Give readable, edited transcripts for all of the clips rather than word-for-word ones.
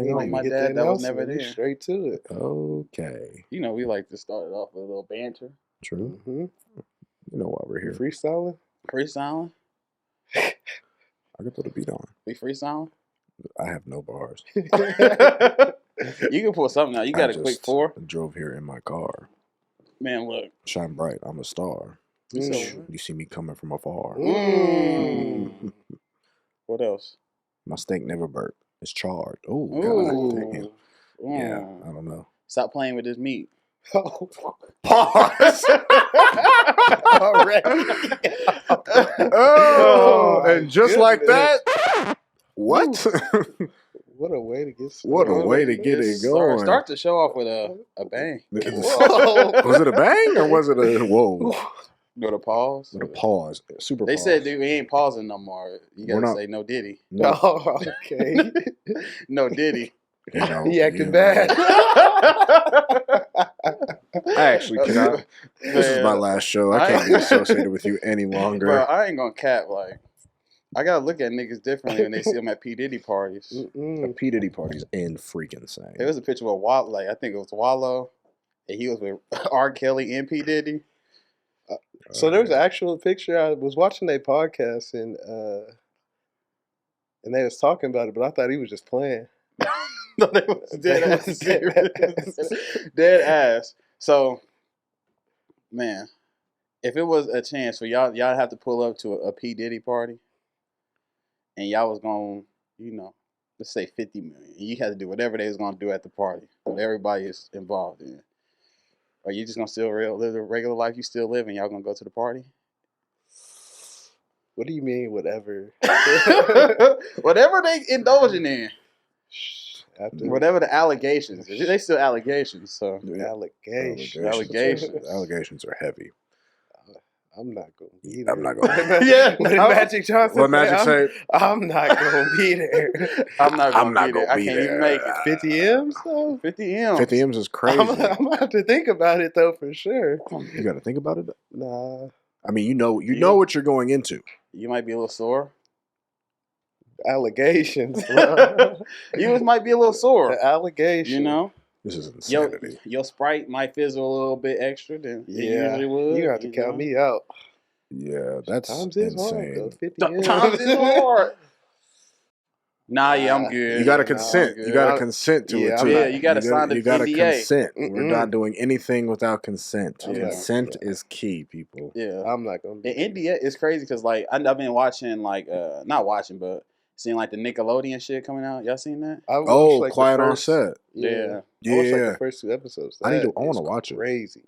ain't like my hit dad that was never announcement. there. Straight to it. Okay. You know, we like to start it off with a little banter. True. Mm-hmm. You know why we're here. Freestyling? Freestyling? I can put a beat on. We freestyling? I have no bars. You can pull something out. You got a quick 4. I drove here in my car. Man, look. Shine bright. I'm a star. You see me coming from afar. What else? My steak never burnt. It's charred. Oh, God damn. Yeah, I don't know. Stop playing with this meat. Oh, Pause. already. Oh, and just like that. What? What a way to get started. What a way to get it going. Start the show off with a bang. Was it a bang or was it a whoa? With a pause. With a pause. Super They pause. said, dude, we ain't pausing no more. You gotta say no Diddy. No. Oh, okay. No Diddy. You know, He acting bad. I actually cannot. This is my last show. I can't be associated with you any longer. Bro, I ain't gonna cap. Like, I gotta look at niggas differently when they see them at P. Diddy parties. A P. Diddy party's in freaking sane. There was a picture with Wallow, like I think it was Wallow, and he was with R. Kelly and P. Diddy. So there was an actual picture. I was watching their podcast and they was talking about it, but I thought he was just playing. No, they was dead ass serious. Dead ass. So, man, if it was a chance for y'all have to pull up to a P. Diddy party, and y'all was gonna, you know, let's say 50 million. You had to do whatever they was gonna do at the party, what everybody is involved in. Are you just gonna still live the regular life you still live, and y'all gonna go to the party? What do you mean, whatever? Whatever they indulging in. Whatever the allegations. They still allegations, so. Allegations are heavy. I'm not going to be there. I'm not going to. Yeah. What did Magic Johnson What Magic say? I'm not going to be there. I'm not going to be there. I can't even make it. 50 M's, though? 50 M's. 50 M's is crazy. I'm going to have to think about it, though, for sure. You got to think about it? Nah. I mean, you know what you're going into. You might be a little sore. Allegations. You might be a little sore. The allegations. You know? This is insanity. Your Sprite might fizzle a little bit extra than it usually would. You have to count me out. Yeah, that's Times is insane. hard, though. 50 Times is hard. Nah, yeah, I'm good. You got to consent. You got to consent to it, too. Yeah, you got to sign the NDA. You got to consent. We're not doing anything without consent. Yeah. Consent is key, people. Yeah. I'm not going to be in NDA, it's crazy because, like, I've been watching, like, not watching, but seeing, like, the Nickelodeon shit coming out. Y'all seen that? Like, Quiet on Set. Yeah. I watched, like, the first 2 episodes. I want to watch it. Crazy.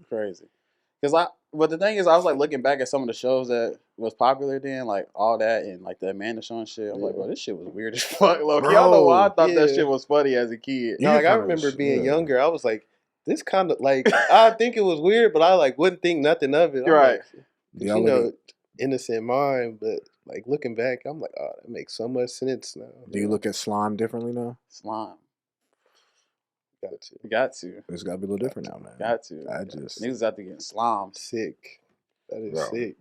Because but the thing is, I was, like, looking back at some of the shows that was popular then, like, all that, and, like, the Amanda Show and shit. I'm like, bro, this shit was weird as fuck. Look, y'all know why I thought that shit was funny as a kid. No, like, I remember being younger. I was like, this kind of, like, I think it was weird, but I, like, wouldn't think nothing of it. Right. Like, innocent mind, but, like, looking back, I'm like, oh, that makes so much sense now. Do you look at slime differently now? Slime. Got to. It's got to be a little different now, man. Got to. Niggas out there getting slimed. Sick. That is sick.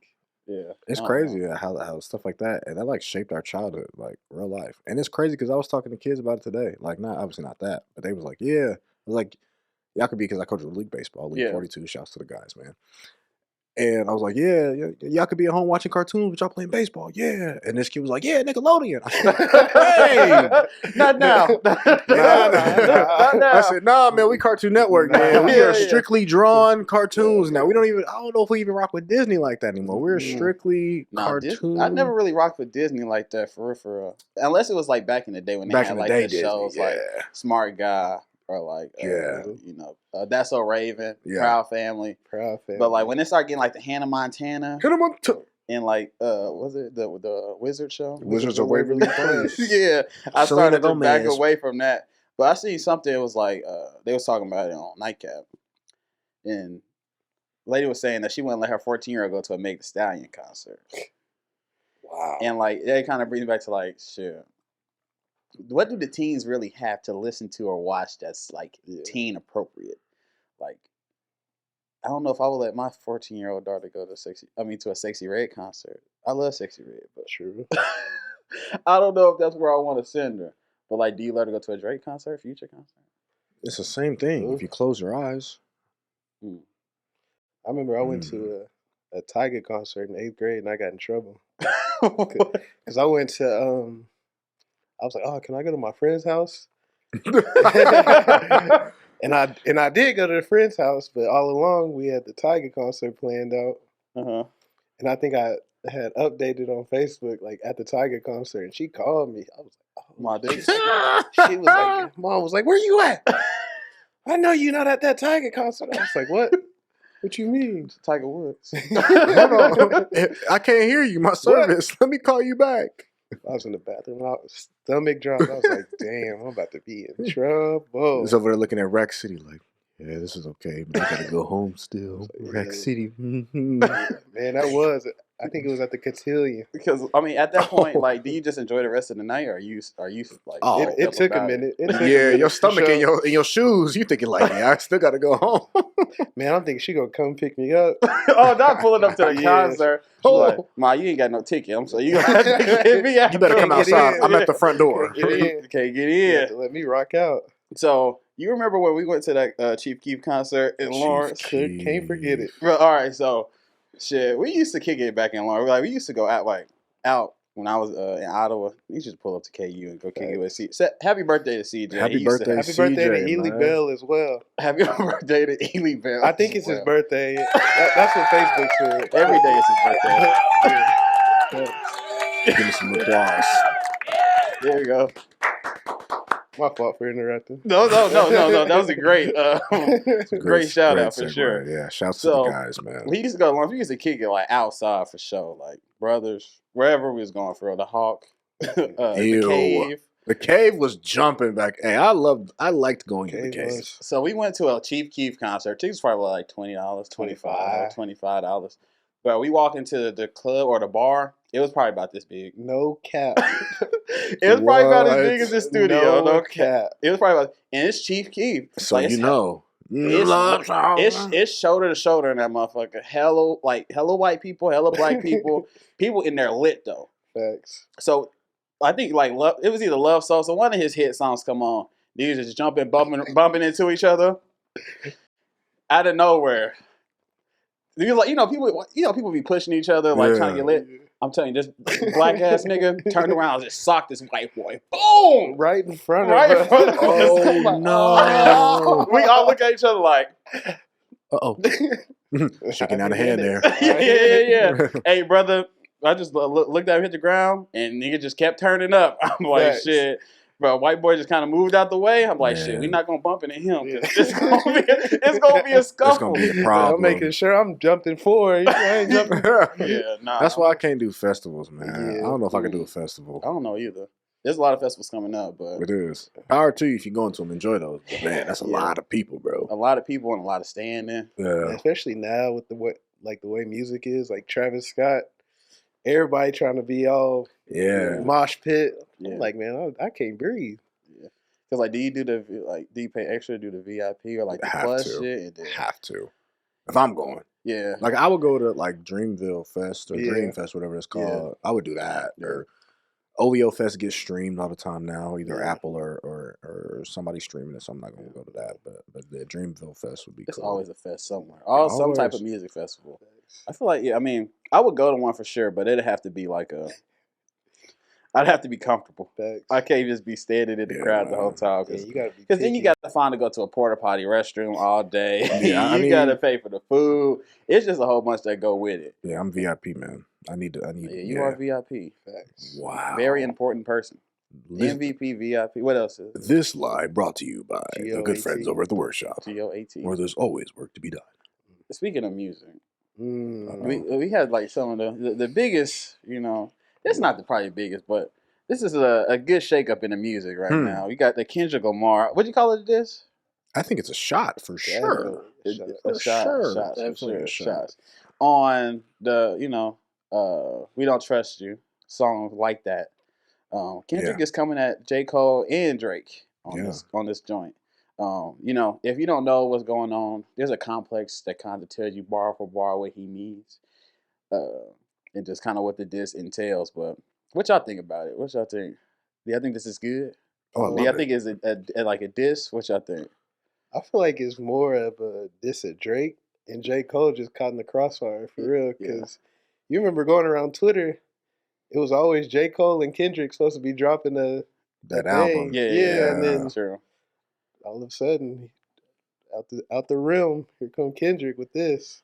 Yeah. It's crazy how stuff like that, and that, like, shaped our childhood, like, real life. And it's crazy because I was talking to kids about it today. Like, obviously not that, but they was like, yeah. I was like, y'all could be, because I coach League Baseball, League 42. Shouts to the guys, man. And I was like, yeah, y'all could be at home watching cartoons, but y'all playing baseball. Yeah. And this kid was like, yeah, Nickelodeon. I said, hey, not now. Not now. I said, nah, man, we Cartoon Network, man. We are strictly drawn cartoons now. I don't know if we even rock with Disney like that anymore. We're strictly cartoons. I never really rocked with Disney like that, for real. Unless it was like back in the day when they had like the shows like Smart Guy. Or like, That's So Raven, Proud Family. But like when it started getting like the Hannah Montana, and like, was it the Wizard Show? Wizards of Waverly Place. Yeah, I started to back away from that. But I seen something. It was like they was talking about it on Nightcap, and lady was saying that she wouldn't let her 14-year-old go to a Meg Thee Stallion concert. Wow. And like that kind of brings me back to like shit. What do the teens really have to listen to or watch that's like teen appropriate? Like, I don't know if I would let my 14-year-old daughter go to a Sexy Red concert. I love Sexy Red, but true. I don't know if that's where I want to send her. But like, do you love to go to a Drake concert, Future concert? It's the same thing. If you close your eyes. I remember I went to a Tiger concert in 8th grade and I got in trouble because I went to I was like, oh, can I go to my friend's house? and I did go to the friend's house, but all along we had the Tiger concert planned out. And I think I had updated on Facebook like at the Tiger concert, and she called me. I was like, oh my days. She was like, Mom was like, where you at? I know you're not at that Tiger concert. I was like, what? What you mean? Tiger Woods. Hold on. I can't hear you. My service. Let me call you back. I was in the bathroom. I was stomach dropped. I was like, damn, I'm about to be in trouble. He's over there looking at Rack City like, yeah, this is okay, but I gotta go home still. Like, Rack City. Man, that was. I think it was at the Cotillion. Because I mean, at that point, like, do you just enjoy the rest of the night, or are you like? Oh, it took a minute. Your stomach and your shoes. You thinking like, yeah, I still gotta go home. Man, I'm thinking she gonna come pick me up. Oh, not pulling up to the concert. Oh, like, Ma, you ain't got no ticket. I'm sorry, you gonna have to get me out. You better come outside. I'm at the front door. Can't get in. Can't get You in. have to let me rock out. So you remember when we went to that Chief Keef concert in Lawrence? Can't forget it. Well, all right, so shit, we used to kick it back in Lawrence. Like we used to go out when I was in Ottawa. We used to pull up to KU and go kick it with CJ. Happy birthday to CJ. Happy birthday to Ely Bell as well. Happy birthday to Ely Bell. I think it's his birthday. That's what Facebook said. Every day is his birthday. Give me some applause. There you go. My fault for interrupting. No. That was a great, great shout out for sure. Yeah, shouts to the guys, man. We used to go along. We used to kick it like outside for sure, like brothers, wherever we was going for real. The Hawk, the Cave. The Cave was jumping back. Hey, I liked going to the Cave. So we went to a Chief Keef concert. Tickets probably like $20, $25. But we walked into the club or the bar. It was probably about this big. No cap. It was probably about as big as the studio. No cap. It was probably about, and it's Chief Keef. So like, it's shoulder to shoulder in that motherfucker. Hello white people, hella black people. People in there lit though. Facts. So I think like it was either Love Soul. So one of his hit songs come on. These just jumping, bumping into each other out of nowhere. Like people be pushing each other like trying to get lit. I'm telling you, this black ass nigga turned around and just socked this white boy. Boom! Right in front of us. Oh no! We all look at each other like, uh-oh. Shaking out a hand there. Yeah. Hey, brother, I just looked at him hit the ground and nigga just kept turning up. I'm like, shit. Bro, white boy just kind of moved out the way. I'm like, shit, we not gonna bump into him. It's gonna be a scuffle. It's gonna be a problem. I'm making sure I'm jumping forward. I ain't jumping. Yeah, nah. That's why I can't do festivals, man. Yeah. I don't know if I can do a festival. I don't know either. There's a lot of festivals coming up, but it is. Power to you if you're going to them. Enjoy those. But man, that's a lot of people, bro. A lot of people and a lot of standing. Yeah. Especially now with the way music is, like Travis Scott. Everybody trying to be all mosh pit. I'm like, man, I can't breathe. Yeah, because like, do you pay extra to do the VIP or like the plus shit? Have to. If I'm going, like I would go to like Dreamville Fest or Dream Fest, whatever it's called. I would do that. Or OVO Fest gets streamed all the time now, either Apple or somebody streaming it. So I'm not going to go to that, but the Dreamville Fest would be. It's always a fest somewhere. Some type of music festival. I feel like I mean, I would go to one for sure, but it'd have to be like I'd have to be comfortable. Facts. I can't just be standing in the crowd the whole time. Because then you got to find to go to a porta potty restroom all day. You got to pay for the food. It's just a whole bunch that go with it. Yeah, I'm VIP, man. I need. You are VIP. Facts. Wow. Very important person. MVP, VIP. What else is it? This live brought to you by the good friends over at the Workshop. GOAT. Where there's always work to be done. Speaking of music, we had like some of the biggest, it's not the probably biggest, but this is a good shakeup in the music right now. We got the Kendrick Lamar. What do you call it this? I think it's a shot for sure. A shot. On the, We Don't Trust You song like that. Kendrick is coming at J. Cole and Drake on this joint. If you don't know what's going on, there's a complex that kind of tells you bar for bar what he means, and just kind of what the diss entails. But what y'all think about it? What y'all think? Do y'all think this is good? Oh, I think it's like a diss. What y'all think? I feel like it's more of a diss at Drake, and J. Cole just caught in the crossfire for real. Because you remember going around Twitter, it was always J. Cole and Kendrick supposed to be dropping that album. Yeah, and then true. All of a sudden, out the realm, here come Kendrick with this.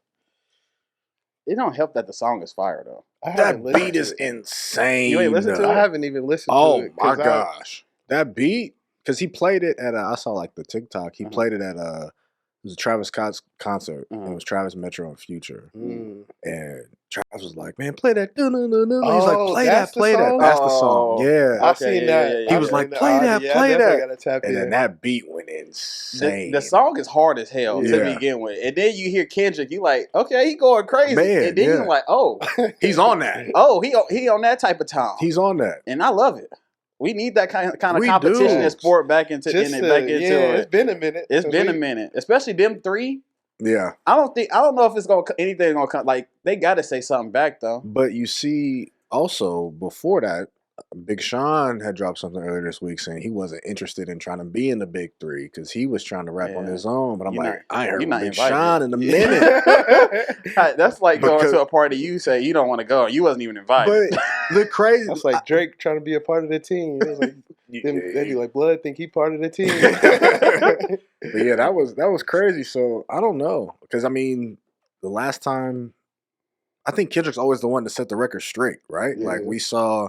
It don't help that the song is fire though. That beat is insane. You ain't listened to it? I haven't even listened to it. Oh my gosh, that beat! Because he played it at I saw like the TikTok. He played it at it was a Travis Scott's concert. It was Travis, Metro, and Future. And Travis was like, "Man, play that." He's like, "Play that, play that." That's the song. Yeah, I seen that. He was like, "Play that, play that." And then that beat went insane. The song is hard as hell to begin with, and then you hear Kendrick, you like, okay, he going crazy, and then you're like, oh, he's on that. Oh, he on that type of time. He's on that, and I love it. We need that kind of competition and sport back into It's been a minute. It's been a minute, especially them three. Yeah, I don't know if it's anything gonna come. Like they got to say something back though. But you see, also before that, Big Sean had dropped something earlier this week saying he wasn't interested in trying to be in the big three because he was trying to rap on his own. But I'm I ain't heard Big Sean in a minute. That's like going to a party you say you don't want to go. You wasn't even invited. But the crazy, that's like Drake trying to be a part of the team. It was like they be like, Blood think he part of the team. But yeah, that was crazy. So I don't know because I mean the last time I think Kendrick's always the one to set the record straight, right? Yeah. Like we saw.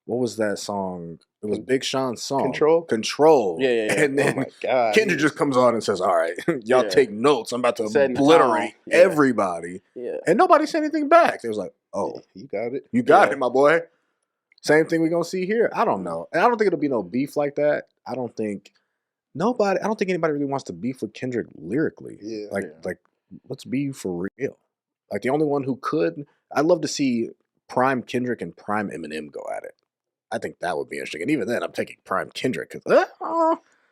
What was that song? It was Big Sean's song. Control. Yeah. And then Kendrick just comes on and says, all right, y'all take notes. I'm about to obliterate everybody. Yeah. And nobody said anything back. It was like, oh. You got it. You got it, my boy. Same thing we're going to see here. I don't know. And I don't think it'll be no beef like that. I don't think anybody really wants to beef with Kendrick lyrically. Yeah. Like let's be for real. Like the only one who could, I'd love to see prime Kendrick and prime Eminem go at it. I think that would be interesting, and even then, I'm taking prime Kendrick. Because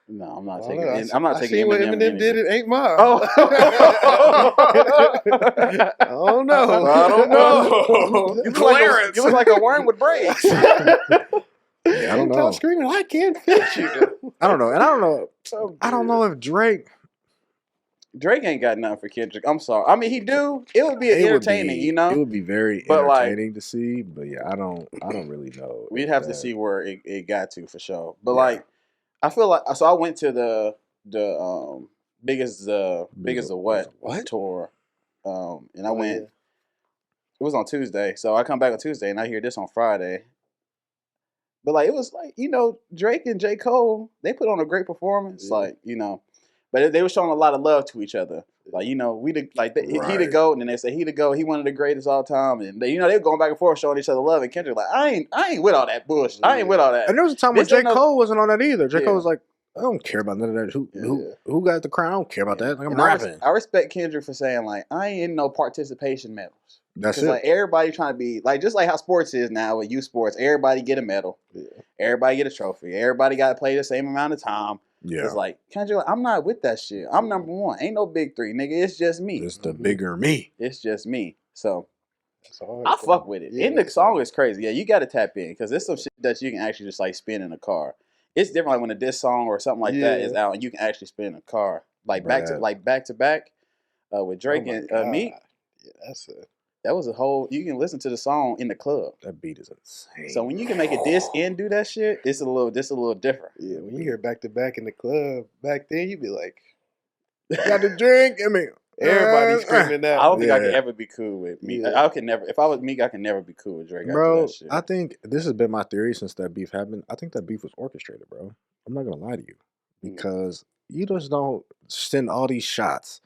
no, I'm not taking. I'm not taking. What Eminem did it ain't mine. Oh, I don't know. I don't know. You look like a worm with braids. Yeah, I don't know. Screaming, I can't fit you. I don't know, and I don't know. I don't know if Drake ain't got nothing for Kendrick. I'm sorry. I mean, he do. It would be entertaining, you know. It would be very entertaining to see, but yeah, I don't really know. We'd have to see where it got to for sure. But like, I feel like I went to the biggest what tour, and I went. It was on Tuesday, so I come back on Tuesday, and I hear this on Friday. But like, it was like Drake and J. Cole, they put on a great performance, But they were showing a lot of love to each other. Like, he the GOAT, and then they say he the GOAT, he one of the greatest all time. And they were going back and forth showing each other love. And Kendrick like, I ain't with all that bullshit. I ain't with all that. And there was a time when J. Cole wasn't on that either. J. Cole was like, I don't care about none of that. Who got the crown? I don't care about that. Like, I'm rapping. I respect Kendrick for saying like, I ain't in no participation medals. That's it. Like everybody trying to be like, just like how sports is now with youth sports, everybody get a medal. Yeah. Everybody get a trophy. Everybody got to play the same amount of time. Yeah. It's like, Kendrick, I'm not with that shit. I'm number one. Ain't no big three, nigga. It's just me. It's the bigger me. It's just me. So I fuck with it. And the song is crazy. Yeah, you got to tap in because there's some shit that you can actually just like spin in a car. It's different like when a diss song or something like that is out and you can actually spin in a car. Like back to back with Drake and Meek. Yeah, that was a whole. You can listen to the song in the club. That beat is insane. So when you can make a diss and do that shit, it's a little different. Yeah, when you hear back to back in the club back then, you'd be like, "Got to drink." I mean, everybody screaming that. I don't think I could ever be cool with Meek. I could never. If I was Meek, I could never be cool with Drake. Bro, after that shit. I think this has been my theory since that beef happened. I think that beef was orchestrated, bro. I'm not gonna lie to you because you just don't send all these shots.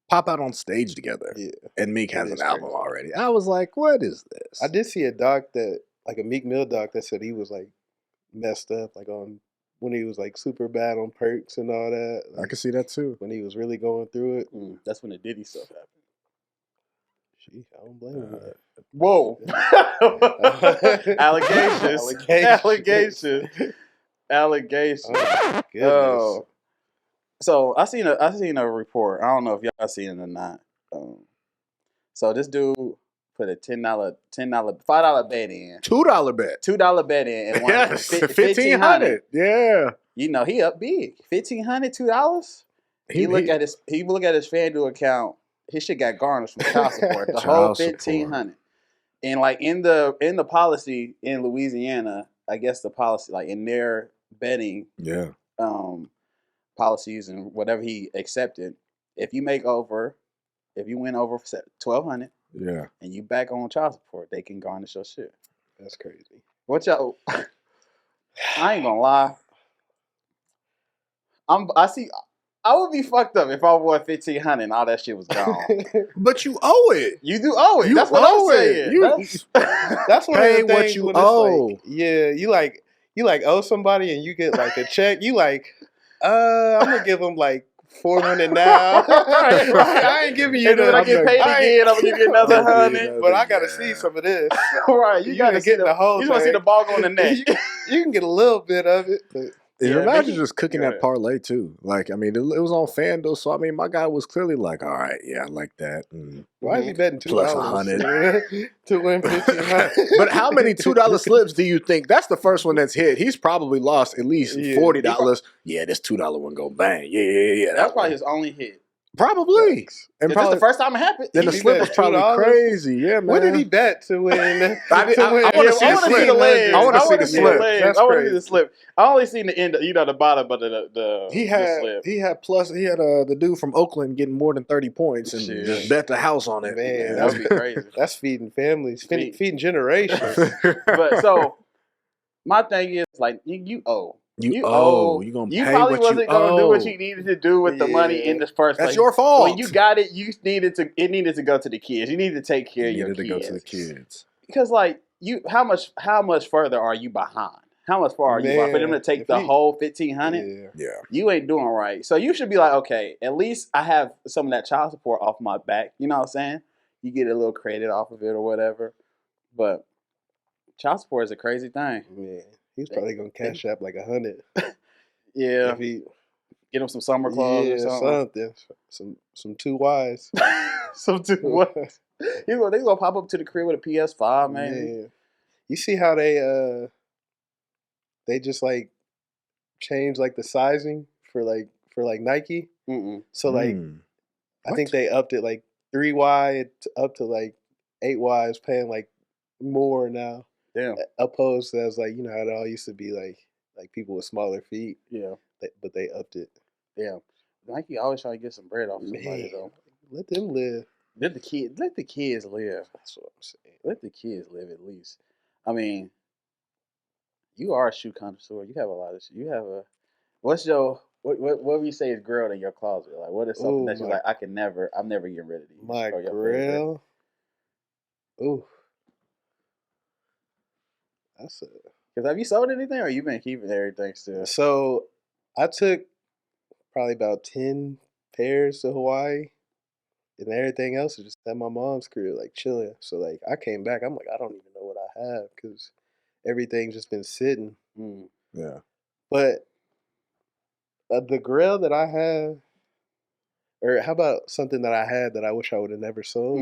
Pop out on stage together, and Meek has an album already. I was like, "What is this?" I did see a doc like a Meek Mill doc that said he was like messed up, like when he was like super bad on perks and all that. Like, I can see that too. When he was really going through it. That's when the Diddy stuff happened. Gee, I don't blame him. Whoa! Allegations. Oh, goodness. So I seen a report. I don't know if y'all seen it or not. So this dude put a $10, $5 bet in. $2 bet. $2 bet in and won Yes, $1,500. Yeah. You know, he up big. $1,500, $2. He look at his FanDuel account. His shit got garnished from child support. The whole $1,500. And like in the policy in Louisiana, I guess the policy like in their betting policies and whatever he accepted, if you win over $1,200, and you back on child support, they can garnish your shit. That's crazy. What y'all? I ain't gonna lie. I would be fucked up if I won $1,500 and all that shit was gone. But you owe it. You do owe it. That's what I'm saying. That's one pay of the things what you owe. Like, you like owe somebody and you get like a check. You like, I'm gonna give them like $400 now. I ain't giving you. When I get paid again, I'm gonna give you another $100. But I gotta see some of this. Right, you gotta get the whole. You want to see the ball go in the net. You can get a little bit of it, but. Imagine just cooking that parlay too. Like, I mean, it was on FanDuel, so I mean, my guy was clearly like, "All right, yeah, I like that." Why is he betting $2 plus $100 to win $1,500? But how many $2 slips do you think? That's the first one that's hit. He's probably lost at least $40. Yeah, this $2 one go bang. Yeah. That's probably his only hit. Probably. And probably the first time it happened. Then the slip was probably crazy. Yeah, man. What did he bet to win? I want to see the slip. I want to see the slip. I want to see the slip. I only seen the end. The bottom, but the he had slip. He had the dude from Oakland getting more than 30 points and just bet the house on it. Man, that would be crazy. That's feeding families, feeding generations. But so my thing is like you owe. You owe. You gonna pay probably what wasn't gonna do what you needed to do with the money in the first place. That's your fault. When you got it, it needed to go to the kids. You need to take care of your kids. To go to the kids. Because like how much further are you behind? How much far are you behind for them to take the whole $1,500? Yeah. You ain't doing right. So you should be like, okay, at least I have some of that child support off my back. You know what I'm saying? You get a little credit off of it or whatever. But child support is a crazy thing. Yeah. He's probably gonna cash up like $100. Yeah. If he get him some summer clothes or something. Some 2 Ys. Some 2 Ys. They gonna pop up to the crib with a PS5, man. Yeah. You see how they just like change like the sizing for Nike? Mm-mm. So like I think they upped it like 3Y up to like 8Y is paying like more now. Damn. Opposed to as like, you know how it all used to be like people with smaller feet. Yeah. But they upped it. Yeah. Nike always trying to get some bread off somebody though. Let them live. Let the kids live. That's what I'm saying. Let the kids live at least. I mean, you are a shoe connoisseur. You have a lot of shoes. You have what would you say is Grailed in your closet? Like what is something that you're like, I'm never getting rid of these. My Grailed. Ooh. Because have you sold anything or you been keeping everything still? So I took probably about 10 pairs to Hawaii and everything else is just at my mom's crib, like chilling. So like I came back, I'm like, I don't even know what I have because everything's just been sitting. Yeah. But the Grailed that I have, or how about something that I had that I wish I would have never sold?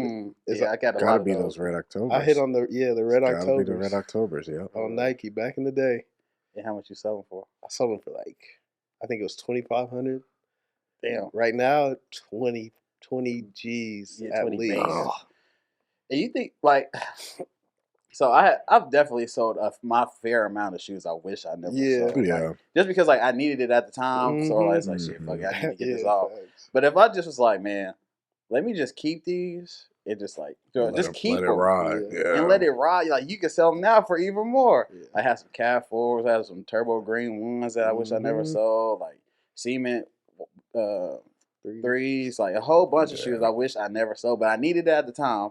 I got a lot gotta of be those. Red Octobers. I hit on the Red Octobers. Gotta be the Red Octobers, yeah. On Nike back in the day. And how much you sell them for? I sold them for like, I think it was $2,500. Damn. Right now, 20 G's at 20 least. bands. And you think like, so I've definitely sold my fair amount of shoes. I wish I never sold. Yeah. Like, just because like I needed it at the time, so I was like, shit, fuck it, I need to get this off. Thanks. But if I just was like, man, let me just keep these. It just like just keep them, and let it ride. Like you can sell them now for even more. Yeah. I had some Cat 4s, I had some Turbo Green ones that I wish I never sold. Like Cement 3s, like a whole bunch of shoes I wish I never sold, but I needed it at the time.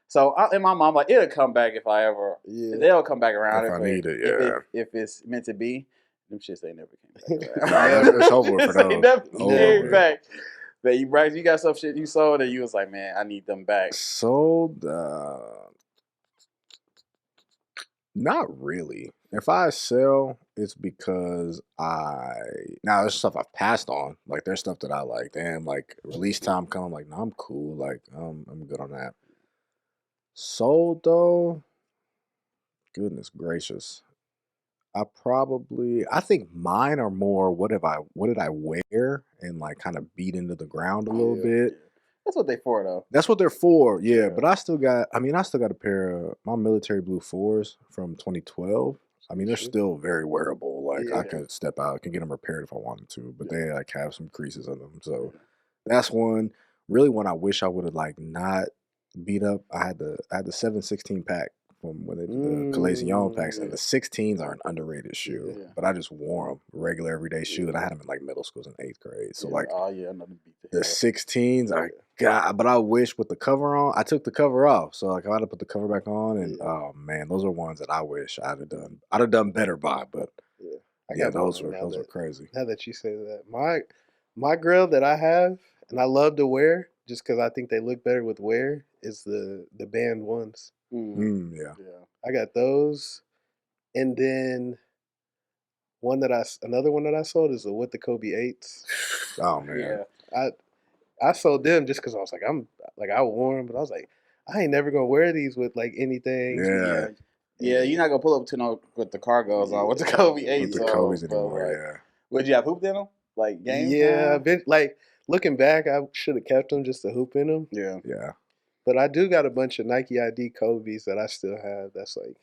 So and my mom like it'll come back if I ever. Yeah. They'll come back around if I need it. If it's meant to be. Them shits they never came back. It's over for those. They never came back. But you got some shit you sold and you was like, man, I need them back. Sold? Not really. If I sell, it's because there's stuff I've passed on. Like there's stuff that I like. Damn, like release time come. I'm like, no, I'm cool. Like I'm good on that. Sold though, goodness gracious. I think mine are more what did I wear and like kind of beat into the ground a little bit. That's what they for though. That's what they're for, yeah. But I still got a pair of my military blue 4s from 2012. I mean, they're still very wearable. Like I could step out, I can get them repaired if I wanted to, but they like have some creases in them. So that's one. Really, one I wish I would have like not beat up. I had the 716 pack from when they did the Calazion packs, and the 16s are an underrated shoe. But I just wore them regular everyday shoe, and I had them in like middle school in 8th grade. So like, the 16s are God. But I wish with the cover on, I took the cover off, so like I had to put the cover back on, and oh man, those are ones that I wish I'd have done. I'd have done better by, but those were crazy. Now that you say that, my Grailed that I have and I love to wear just because I think they look better with wear is the band ones. Yeah. I got those, and then another one that I sold is with the Kobe 8s. Oh man, I sold them just because I was like I wore them, but I was like I ain't never gonna wear these with like anything. Yeah, you're not gonna pull up to no with the cargos on with the Kobe 8s with the Kobe's anymore. Like, would you have hooped in them? Like game time? Like looking back, I should have kept them just to hoop in them. Yeah. But I do got a bunch of Nike ID Kobe's that I still have. That's like,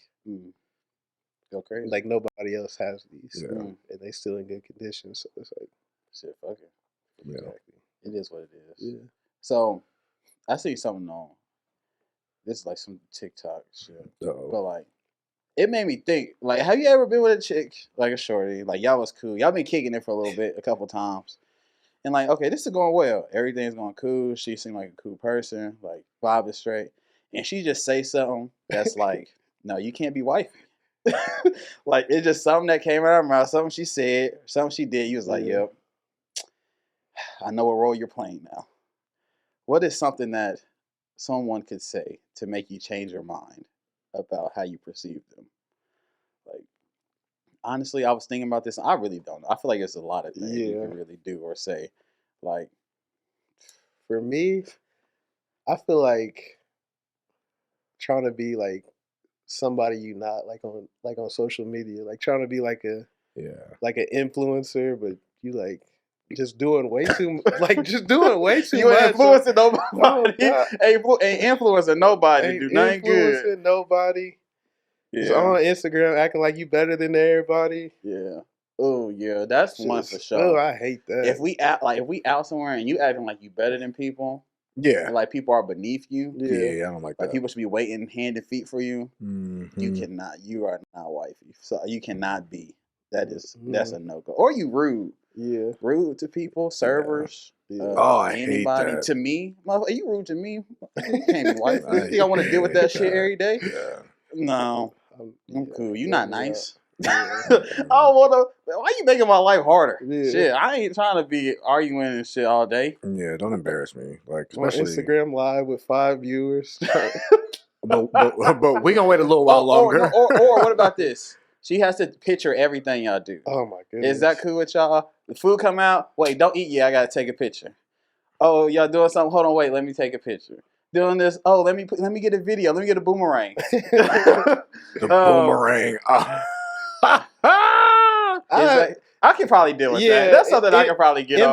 go crazy. Like nobody else has these, and they still in good condition. So it's like, shit, fuck it. Yeah. Exactly. It is what it is. Yeah. So I see something on. This is like some TikTok shit, but like, it made me think. Like, have you ever been with a chick, like a shorty, like y'all was cool, y'all been kicking it for a little bit, a couple times. And like, okay, this is going well. Everything's going cool. She seemed like a cool person. Like, vibe is straight. And she just say something that's like, no, you can't be wifey. Like, it's just something that came out of her mouth. Something she said. Something she did. You was like, yep. I know what role you're playing now. What is something that someone could say to make you change your mind about how you perceive them? Like, honestly, I was thinking about this. I really don't know. I feel like there's a lot of things you can really do or say. Like, for me, I feel like trying to be like somebody you not like on social media, like trying to be like an influencer, but you like just doing way too like just doing way too you much. You ain't influencing nobody. Ain't influencing nobody. Ain't do nothing good. Influencing nobody. Just on Instagram acting like you better than everybody. Yeah. Oh yeah, that's just, one for sure. Oh, I hate that. If we out somewhere and you acting like you better than people, and like people are beneath you, I don't like that. Like people should be waiting hand and feet for you. Mm-hmm. You cannot. You are not wifey. So you cannot be. That's a no go. Or you rude. Yeah. Rude to people, servers. I anybody. hate that. To me, are you rude to me? You can't be wifey. You think I want to deal with that shit every day? Yeah. No. I'm cool. You not nice. I don't want to. Why you making my life harder? Yeah. Shit, I ain't trying to be arguing and shit all day. Yeah, don't embarrass me. Like, especially on Instagram Live with 5 viewers. but we gonna wait a little while longer. Or what about this? She has to picture everything y'all do. Oh my goodness. Is that cool with y'all? The food come out. Wait, don't eat yet. I gotta take a picture. Oh, y'all doing something? Hold on, wait. Let me take a picture. Doing this. Oh, let me get a video. Let me get a boomerang. The boomerang. I can probably deal with that. That's something I can probably get over.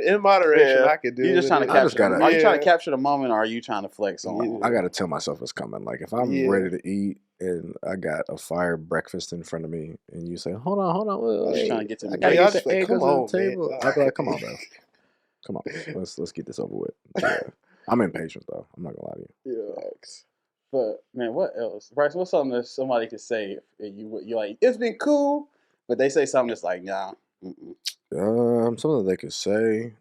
In moderation, I could do it. You're just trying to capture. Are you trying to capture the moment, or are you trying to flex on? I gotta tell myself it's coming. Like if I'm ready to eat and I got a fire breakfast in front of me, and you say, "Hold on, I'm just trying to get to the eggs on the table." I'll be like, "Come on, bro. Come on, let's get this over with." Yeah. I'm impatient though. I'm not gonna lie to you. Yeah. But man, what else, Bryce? What's something that somebody could say if you like? It's been cool, but they say something that's like, nah. Something they could say.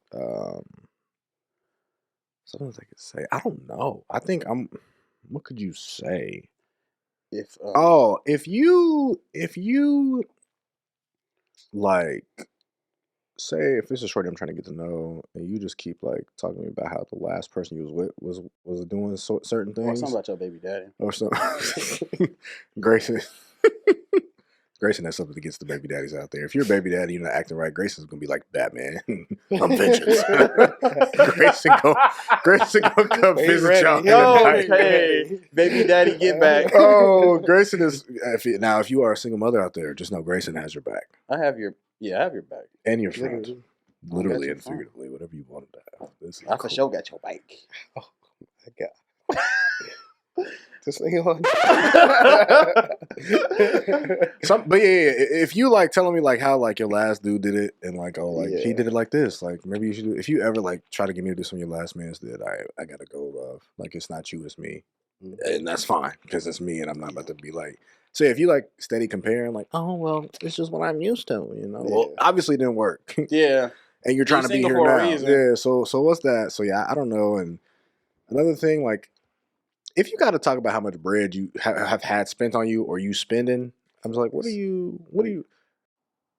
Something they could say. I don't know. I think What could you say? If you like. Say if it's a shorty I'm trying to get to know, and you just keep like talking to me about how the last person you was with was doing certain things, or something about your baby daddy, or something. Grace Grayson has something against the baby daddies out there. If you're a baby daddy, you're not acting right, Grayson's gonna be like Batman. I'm vengeance. Grayson gonna come visit y'all. Hey, baby daddy, get back. Oh, Grayson is. If you are a single mother out there, just know Grayson has your back. I have your back and your front, literally and figuratively, whatever you want to have. I for sure got your back. Oh my god. This thing on. But yeah, if you like telling me like how like your last dude did it and like he did it like this, like maybe you should do. If you ever like try to get me to do something your last man's did, I gotta go, love. Like it's not you, it's me, and that's fine because it's me, and I'm not about to be like. So if you like steady comparing, like, oh well, it's just what I'm used to, you know. Yeah. Well, obviously it didn't work. Yeah, and you're trying to be here now. Yeah. So what's that? So yeah, I don't know. And another thing, like. If you got to talk about how much bread you have had spent on you or you spending, I was like, what are you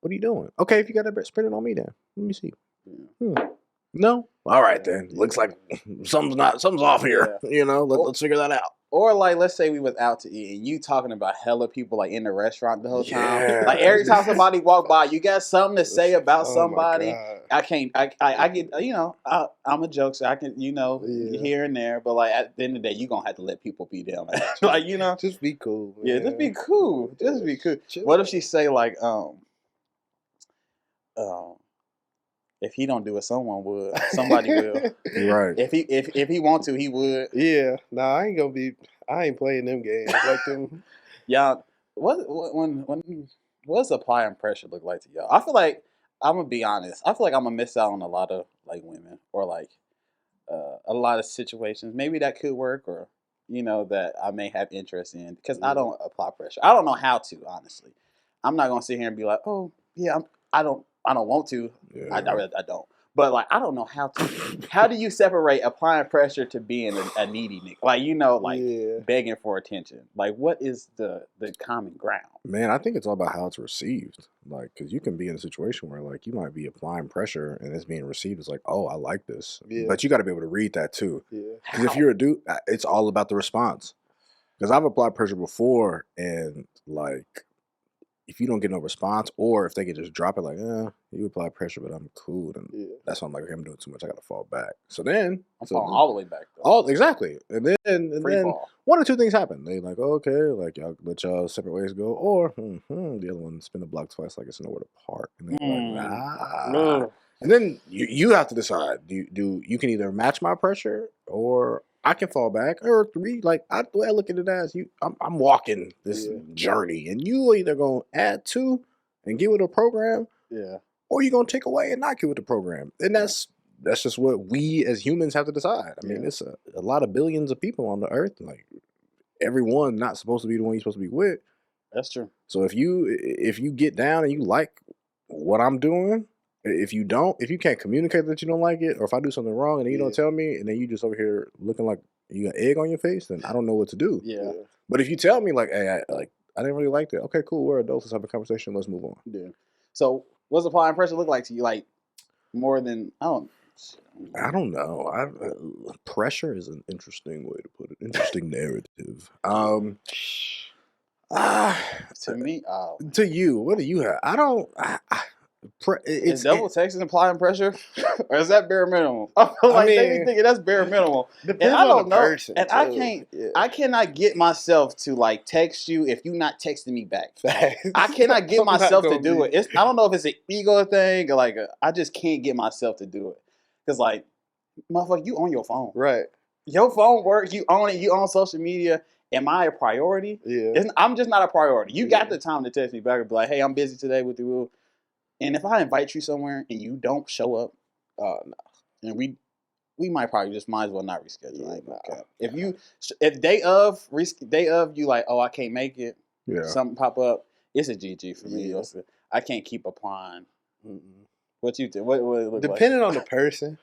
doing? Okay, if you got that bread, spend it on me then. Let me see. No? All right then. Looks like something's off here. Yeah. You know, let's figure that out. Or like, let's say we was out to eat and you talking about hella people like in the restaurant the whole time. Like every time somebody walk by, you got something to say about somebody. I can't. I get. You know, I'm a joke, so I can. You know, here and there. But like at the end of the day, you gonna have to let people be down. Like you know, just be cool. Man. Yeah, just be cool. Just be cool. What if she say like if he don't do it, someone would. Somebody will. Right. If he want to, he would. Yeah. Nah, I ain't playing them games like them. Y'all, what's applying pressure look like to y'all? I feel like I'm gonna be honest. I feel like I'm gonna miss out on a lot of like women or like a lot of situations. Maybe that could work, or you know that I may have interest in because I don't apply pressure. I don't know how to, honestly. I'm not gonna sit here and be like, oh yeah, I don't want to. Yeah. I don't. But like, I don't know how to. How do you separate applying pressure to being a needy nigga? Like you know, like begging for attention. Like, what is the common ground? Man, I think it's all about how it's received. Like, because you can be in a situation where like you might be applying pressure and it's being received as like, oh, I like this. Yeah. But you got to be able to read that too. Because if you're a dude, it's all about the response. Because I've applied pressure before, and like. If you don't get no response, or if they could just drop it like, you apply pressure, but I'm cool, then that's why I'm like, okay, I'm doing too much. I got to fall back. So then I'm falling all the way back. Though. Exactly. And then one or two things happen. They like, okay, like y'all let y'all separate ways go, or the other one spin the block twice like it's nowhere to park. And then like, And then you have to decide. Do you can either match my pressure or I can fall back, or three. Like the way I look at it as I'm walking this journey, and you either gonna add to and get with a program, or you gonna take away and not get with the program, and that's just what we as humans have to decide. I mean, it's a lot of billions of people on the earth, like everyone not supposed to be the one you're supposed to be with. That's true. So if you get down and you like what I'm doing. If you can't communicate that you don't like it, or if I do something wrong and then you don't tell me, and then you just over here looking like you got egg on your face, then I don't know what to do. Yeah. But if you tell me like, hey, I didn't really like that. Okay, cool. We're adults. Let's have a conversation. Let's move on. Yeah. So what's applying pressure look like to you? Like more than I don't know. Pressure is an interesting way to put it. Interesting narrative. To me, to you, what do you have? I don't. Is double texting applying pressure, or is that bare minimum? I feel like they be thinking that's bare minimum, and I don't know. Person, and too. I cannot get myself to like text you if you're not texting me back. I cannot get myself to do it. I don't know if it's an ego thing or like I just can't get myself to do it because like, motherfucker, you on your phone, right? Your phone works. You own it. You own social media. Am I a priority? Yeah, I'm just not a priority. You got the time to text me back and be like, hey, I'm busy today with the rule. And if I invite you somewhere and you don't show up, no. And we might probably just might as well not reschedule. If day of you like, oh, I can't make it. Yeah. Something pop up. It's a GG for me. I can't keep applying. What you think? What it look depending on the person.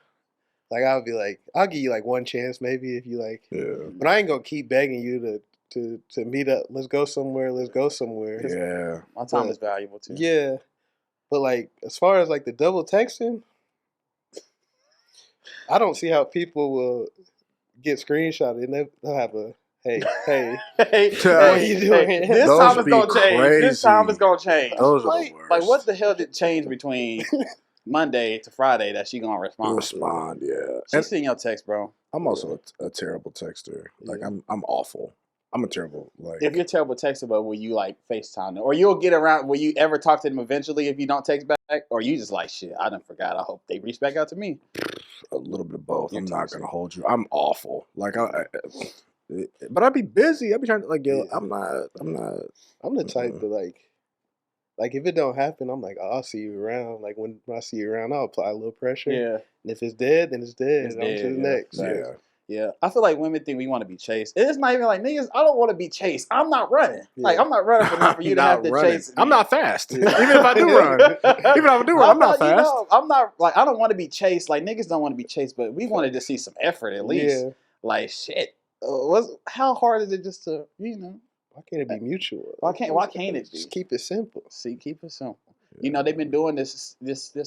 Like I'll be like, I'll give you like one chance maybe if you like. Yeah. But I ain't gonna keep begging you to meet up. Let's go somewhere. Yeah. My time is valuable too. Yeah. But, like, as far as, like, the double texting, I don't see how people will get screenshotted and they'll have hey, What are you doing? This Those time it's be gonna change. This crazy. time it's gonna change. Those are the worst. Like, what the hell did change between Monday to Friday that she gonna respond? Yeah. She's seeing your text, bro. I'm also a terrible texter. Like I'm awful. I'm a terrible If you're a terrible texter, but will you like FaceTime them? Or you'll get around, will you ever talk to them eventually if you don't text back? Or you just like, shit, I done forgot. I hope they reach back out to me. A little bit of both. I'm not gonna hold you. I'm awful. Like but I'd be busy. I'd be trying to like, yo, I'm the type to like if it don't happen, I'm like, I'll see you around. Like when I see you around, I'll apply a little pressure. Yeah. And if it's dead, then it's dead. I'm to the next. Yeah. Yeah, I feel like women think we want to be chased. It's not even like niggas. I don't want to be chased. I'm not running. Yeah. Like I'm not running for you to have to chase me. I'm not fast. Even if I do run, I'm not fast. You know, I'm not like I don't want to be chased. Like niggas don't want to be chased, but we wanted to see some effort at least. Yeah. Like shit. How hard is it just to Why can't it be mutual? Why can't it be? Just keep it simple. Keep it simple. You know, they've been doing this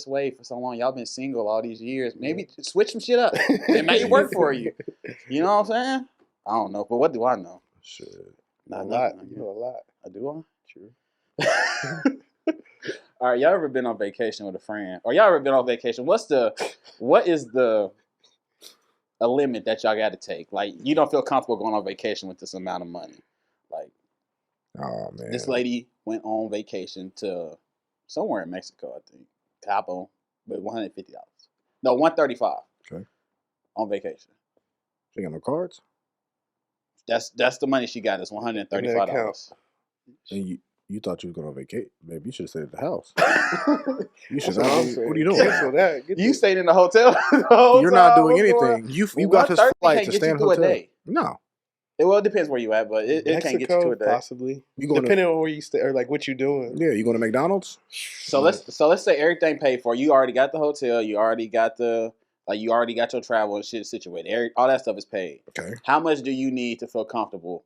way for so long. Y'all been single all these years. Maybe switch some shit up. It may work for you. You know what I'm saying? I don't know, but what do I know? Shit. Not a lot. You know a lot. I do. True. All right, y'all ever been on vacation with a friend? Or y'all ever been on vacation? What is a limit that y'all got to take? Like, you don't feel comfortable going on vacation with this amount of money. Like, oh man, this lady went on vacation to somewhere in Mexico, I think, Cabo, with $150. No, $135. Okay. On vacation. She got no cards. That's the money she got. Is $135. And you thought you was going on vacation, baby? You should have stayed at the house. You should. What are you doing? You stayed in the hotel. You're not doing anything. You got this flight to stay in a hotel. Day. No. It depends where you at, but it can't get you to a day. Possibly. Depending on where you stay or like what you're doing. Yeah, you going to McDonald's? So let's say everything paid for. You already got the hotel. You already got you already got your travel and shit situated. All that stuff is paid. Okay. How much do you need to feel comfortable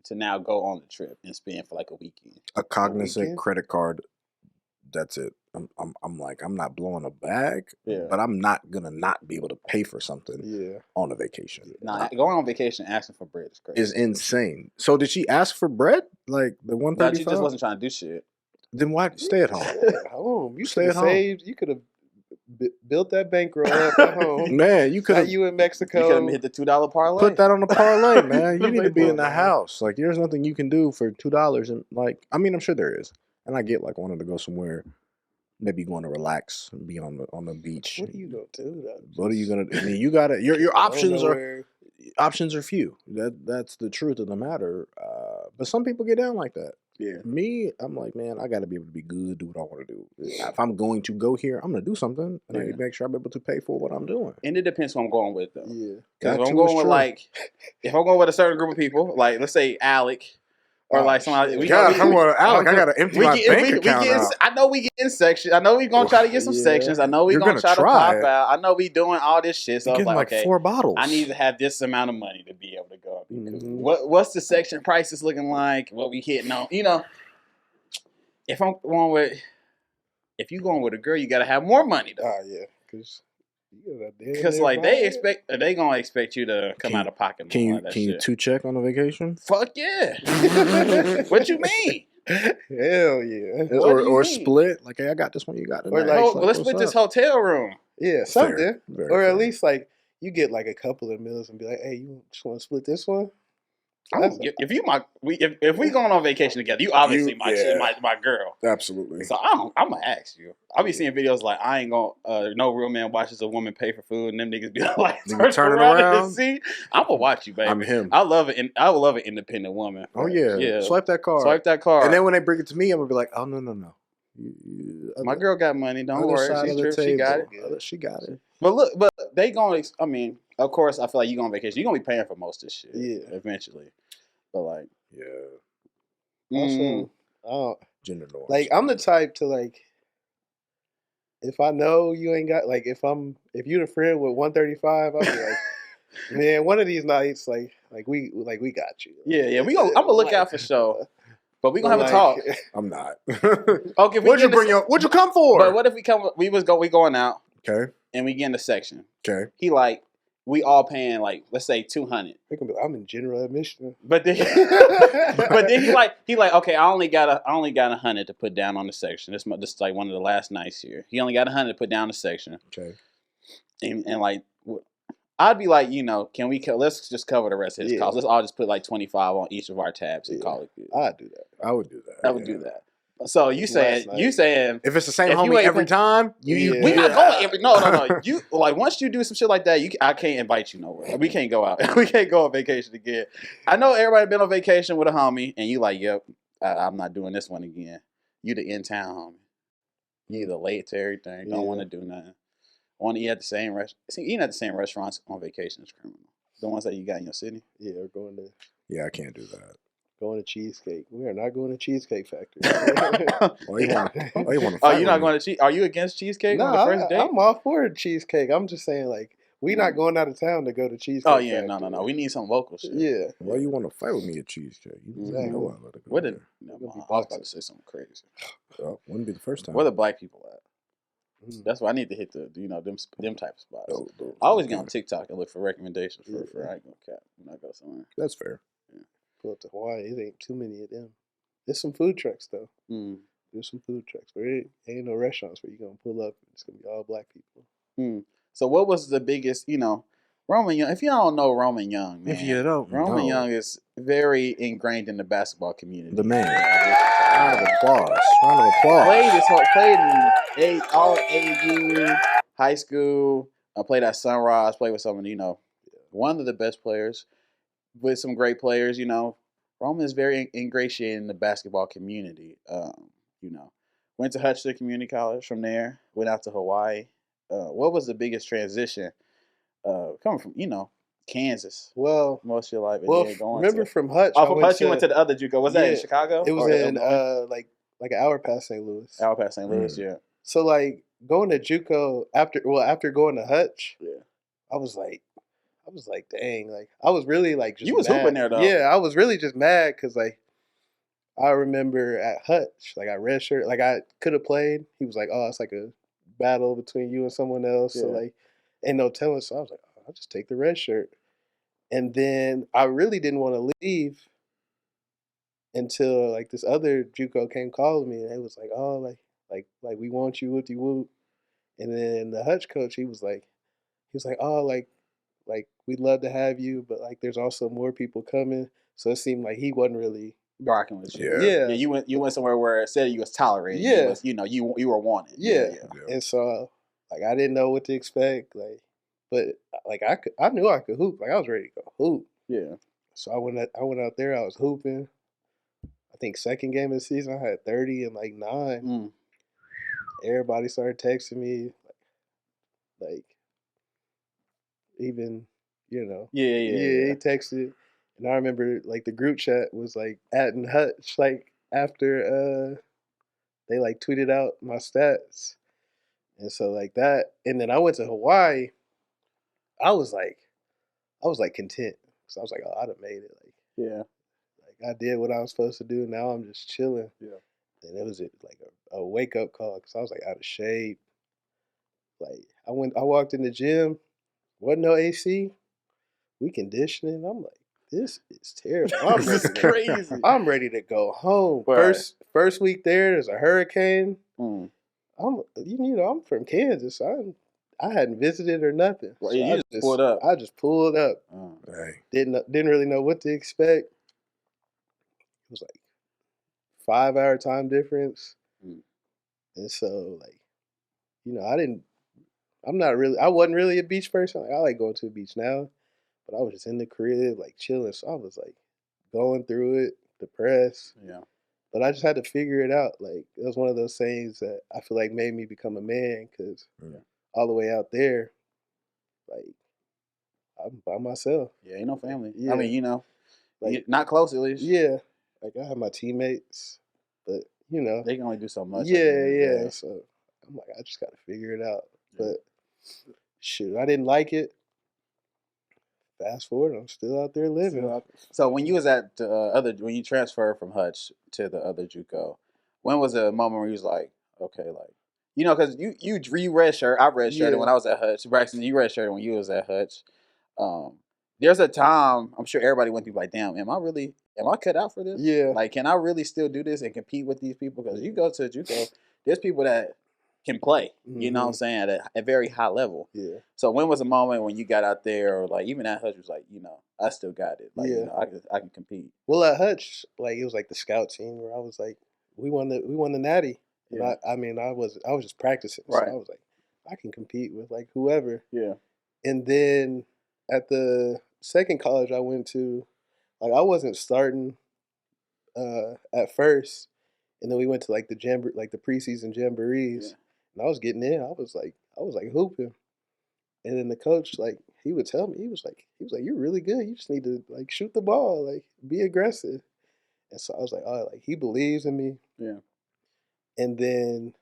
to now go on the trip and spend for like a weekend? A Cognizant credit card. That's it. I'm not blowing a bag, but I'm not gonna not be able to pay for something on a vacation. Nah, going on vacation asking for bread is crazy. Is insane. So did she ask for bread? Like the $135? No, she just wasn't trying to do shit. Then why stay at home? You stay at home. You could have built that bankroll up at home. Man, you could have. You in Mexico. You could have hit the $2 parlay. Put that on the parlay, man. You need to be in the house. Like, there's nothing you can do for $2. And like, I mean, I'm sure there is. And I get like wanting to go somewhere. Maybe going to relax and be on the beach. What are you gonna do? What are you gonna? I mean, you gotta. Your options are few. That's the truth of the matter. But some people get down like that. Yeah. Me, I'm like, man, I gotta be able to be good, do what I want to do. If I'm going to go here, I'm gonna do something, and I need to make sure I'm able to pay for what I'm doing. And it depends who I'm going with, though. Yeah. Because if I'm going with a certain group of people, like let's say Alec. Or like somebody. I'm going to Alec. I got to empty my bank account out. I know we get in sections. I know we gonna try to get some sections. I know we gonna try to pop out. I know we doing all this shit. So I was like, okay, 4 bottles. I need to have this amount of money to be able to go. Mm-hmm. What's the section prices looking like? What we hitting on? You know, if you going with a girl, you got to have more money though. Oh yeah, because like they gonna expect you to come out of pocket. Can you 2-check on a vacation? Fuck yeah! What you mean? Hell yeah! Or split. Like, hey, I got this one. You got it. Or let's split this hotel room. Yeah, something. Or at least like you get like a couple of meals and be like, hey, you just want to split this one? If we going on vacation together, you obviously my girl. Absolutely. So I'm gonna ask you. I'll be seeing videos like I ain't gonna no real man watches a woman pay for food, and them niggas be like turning around. See, I'm gonna watch you, baby. I'm him. I love it. I would love an independent woman. Oh yeah. Swipe that card. And then when they bring it to me, I'm gonna be like, oh no. My girl got money. Don't worry. She got it. She got it. But they gonna. I mean, of course, I feel like you go on vacation. You're gonna be paying for most of this shit. Yeah. Eventually. But like. Yeah. Also, gender norms. Like, I'm the type to like. If I know you ain't got if you the friend with 135, I'll be like, man, one of these nights, we got you. Yeah. I'm gonna look out for sure. But we gonna have a talk. I'm not. Okay. What'd you come for? But what if we going out? Okay. And we get in the section. Okay. He like, we all paying like, let's say $200. I'm in general admission. But then, he like, okay, I only got $100 to put down on the section. This is like one of the last nights here. He only got $100 to put down the section. Okay. And like, I'd be like, can we let's just cover the rest of his costs. Let's all just put like 25 on each of our tabs and call it good. I'd do that. I would do that. I would do that. So you saying if it's the same homie every time, we not going every no. You like once you do some shit like that, I can't invite you nowhere. We can't go out. We can't go on vacation again. I know everybody been on vacation with a homie, and you like, yep, I'm not doing this one again. You the in town homie. You either late to everything, don't want to do nothing. Want to eat at the same eating at the same restaurants on vacation is criminal. The ones that you got in your city. Yeah, we're going to. Yeah, I can't do that. Going to Cheesecake. We are not going to Cheesecake Factory. You want to you're not going to Are you against cheesecake on the first date? I'm all for cheesecake. I'm just saying, like, we're not going out of town to go to Cheesecake Factory. No. We need some local shit. Yeah. Why you want to fight with me at Cheesecake? You know I let it go. I was about to say something crazy. Well, wouldn't be the first time. Where the black people at? That's why I need to hit the them type of spots. I always get on TikTok and look for recommendations for I ain't gonna cap when I go somewhere. That's fair. Yeah. Pull up to Hawaii, it ain't too many of them. There's some food trucks though. There's some food trucks, but it ain't no restaurants where you're gonna pull up and it's gonna be all black people. So what was the biggest, Roman Young? If you don't know Roman Young, man, if you don't, Roman Young is very ingrained in the basketball community. The man. Round of applause. Played in all AU, high school. I played at Sunrise. Played with some of one of the best players, with some great players. Roman is very ingratiated in the basketball community. Went to Hutchinson Community College. From there, went out to Hawaii. What was the biggest transition coming from Kansas? Well, most of your life. Remember from Hutch? From Hutch, you went to the other JUCO. Was that in Chicago? It was in like an hour past St. Louis. Hour past St. Louis, yeah. So like going to JUCO after going to Hutch, I was like, dang, like I was really like just. You was mad. hooping there though. Yeah, I was really just mad because like I remember at Hutch, like I redshirt, like I could have played. He was like, oh, it's like a battle between you and someone else. So like, ain't no telling. So I was like, oh, I'll just take the red shirt. And then I really didn't want to leave until like this other JUCO came calling me, and it was like, oh, like we want you, whoopty whoop. And then the Hutch coach, he was like, oh, like we'd love to have you, but like there's also more people coming. So it seemed like he wasn't really rocking with you. Yeah. You went somewhere where it said you was tolerated. Yeah. You were wanted. Yeah. And so like I didn't know what to expect. Like, but like I knew I could hoop. Like I was ready to go hoop. Yeah. So I went out there. I was hooping. I think second game of the season, I had 30 and like 9. Everybody started texting me, like even He texted, and I remember like the group chat was like adding Hutch like after they like tweeted out my stats, and so like that, and then I went to Hawaii. I was like content, so I was like, oh, I'd have made it. Like I did what I was supposed to do. Now I'm just chilling. Yeah. And it was like a wake up call because I was like out of shape. Like I walked in the gym, wasn't no AC. We conditioning. I'm like, this is terrible. This is crazy. I'm ready to go home. Right. First week there's a hurricane. I'm from Kansas. I hadn't visited or nothing. Well, so you just pulled up. I just pulled up. Didn't really know what to expect. It was like 5-hour time difference. And so like, I wasn't really a beach person. Like, I like going to a beach now, but I was just in the crib, like chilling. So I was like going through it, depressed. Yeah. But I just had to figure it out. Like it was one of those things that I feel like made me become a man because all the way out there, like I'm by myself. Yeah, ain't no family. Yeah. I mean, like not close at least. Yeah. Like I have my teammates, but they can only do so much. Yeah. So I'm like, I just got to figure it out. Yeah. But shoot, I didn't like it. Fast forward, I'm still out there living. So when you was at when you transferred from Hutch to the other JUCO, when was the moment where you was like, okay, like, because you redshirt, I redshirted when I was at Hutch. Braxton, you redshirted when you was at Hutch. there's a time I'm sure everybody went through like, damn, am I cut out for this? Yeah. Like, can I really still do this and compete with these people? Because you go to JUCO, there's people that can play, you know what I'm saying, at a very high level. Yeah. So when was a moment when you got out there, or like even at Hutch was like, I still got it. Like, I can compete. Well, at Hutch, like it was like the scout team where I was like, we won the natty. Yeah. And I was just practicing. Right. So I was like, I can compete with like whoever. Yeah. And then at the second college I went to, like I wasn't starting at first, and then we went to like the preseason jamborees, and I was getting in. I was like hooping, and then the coach, like, he would tell me, he was like you're really good. You just need to like shoot the ball, like be aggressive. And so I was like, oh, like he believes in me. Yeah. And then,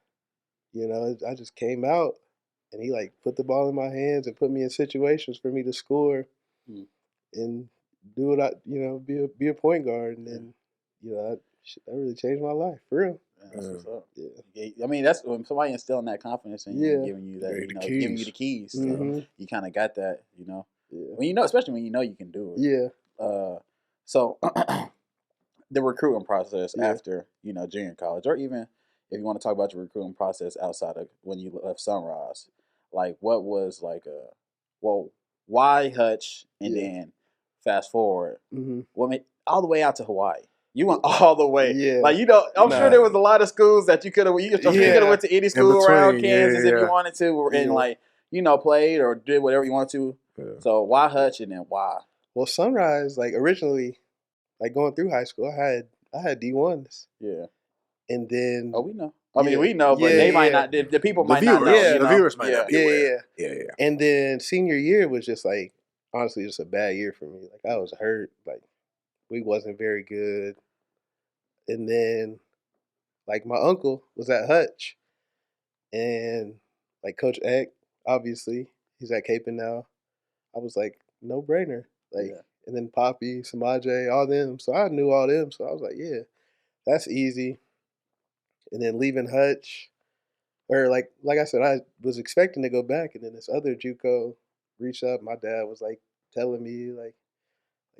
I just came out, and he like put the ball in my hands and put me in situations for me to score, and do what be a point guard, and then, that really changed my life for real. That's what's up. Yeah. I mean, that's when somebody instilling that confidence in you, and giving you that, giving you the keys. You kind of got that, Yeah. When especially when you can do it. Yeah. So the recruiting process after junior college, or even if you want to talk about your recruiting process outside of when you left Sunrise, like what was like why Hutch, and then fast forward, all the way out to Hawaii. You went all the way. Yeah. Like, I'm sure there was a lot of schools that you could have went to any school around Kansas if you wanted to, and played or did whatever you wanted to. Yeah. So why Hutch, and then why? Well, Sunrise, like originally, like going through high school, I had D1s. Yeah. And then we know. I mean, we know, but they might not. The people might not know. Yeah, the viewers might not be aware. Yeah. And then senior year was just like, honestly, just a bad year for me. Like I was hurt. Like we wasn't very good. And then, like my uncle was at Hutch, and like Coach Eck, obviously, he's at Capon now. I was like, no brainer. Like, and then Poppy, Samaje, all them. So I knew all them. So I was like, yeah, that's easy. And then leaving Hutch, or like I said, I was expecting to go back, and then this other JUCO reached out. My dad was like telling me like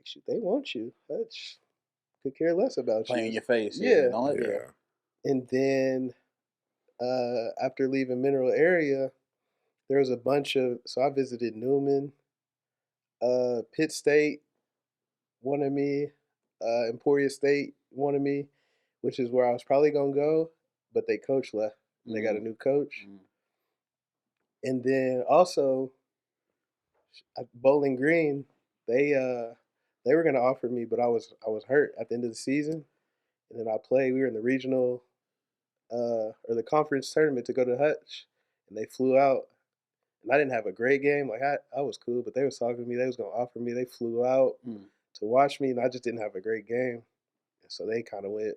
shoot, they want you. Hutch could care less about playing you. In your face. Yeah. Yeah. And then after leaving Mineral Area, there was a bunch of, so I visited Newman, Pitt State wanted me, Emporia State wanted me, which is where I was probably going to go, but they coach left. They got a new coach. And then also at Bowling Green, they were going to offer me, but I was hurt at the end of the season. And then I played. We were in the regional or the conference tournament to go to Hutch, and they flew out. And I didn't have a great game. Like I was cool, but they was talking to me. They was gonna offer me. They flew out to watch me, and I just didn't have a great game. And so they kind of went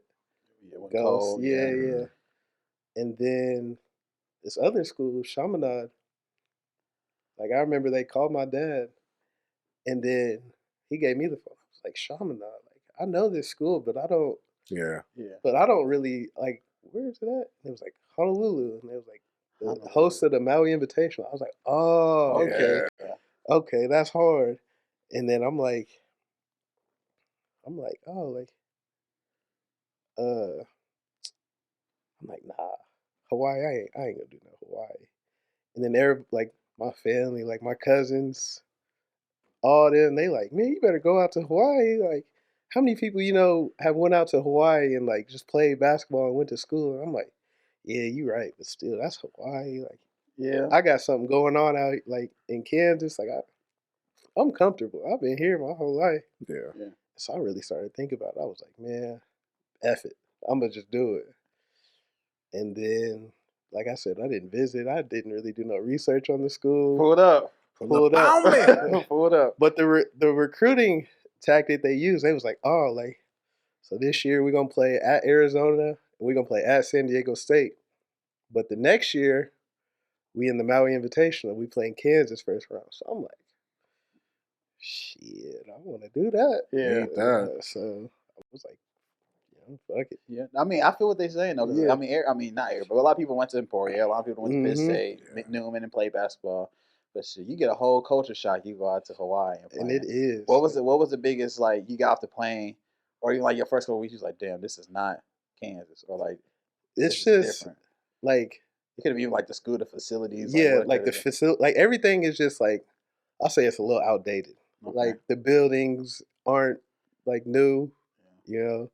ghost. Yeah. And then this other school, Chaminade. Like I remember they called my dad, and then he gave me the phone. I was like, Chaminade. Like I know this school, but I don't. Yeah. But I don't really like. Where is it at? It was like Honolulu, and it was like the host of the Maui Invitational. I was like, oh, okay. Yeah. Okay, that's hard. And then I'm like, oh, like, I'm like, nah, Hawaii, I ain't gonna do no Hawaii. And then like my family, like my cousins, all them, they like, man, you better go out to Hawaii. Like, how many people have went out to Hawaii and like just played basketball and went to school? And I'm like, yeah, you're right, but still, that's Hawaii. Like, yeah, I got something going on out like in Kansas. Like, I'm comfortable. I've been here my whole life. Yeah. So I really started thinking about it. I was like, man, F it. I'm gonna just do it. And then, like I said, I didn't visit. I didn't really do no research on the school. Pull it up. Pull it up. But the recruiting tactic they used, they was like, oh, like, so this year we're gonna play at Arizona and we're gonna play at San Diego State. But the next year, we in the Maui Invitational, we playing Kansas first round. So I'm like, shit, I want to do that. Yeah. So I was like, fuck it. Yeah, I mean, I feel what they're saying though. Yeah. I mean, not here, but a lot of people went to Emporia. A lot of people went to Pitt State, Newman, and played basketball. But shit, you get a whole culture shock. You go out to Hawaii and it is. What was the biggest, like, you got off the plane, or even like your first couple weeks, you was like, damn, this is not Kansas, or like it's just different. Like it could have been like the school, the facilities. Yeah, like the facility, like everything is just like, I'll say it's a little outdated. Okay. Like the buildings aren't like new. You know,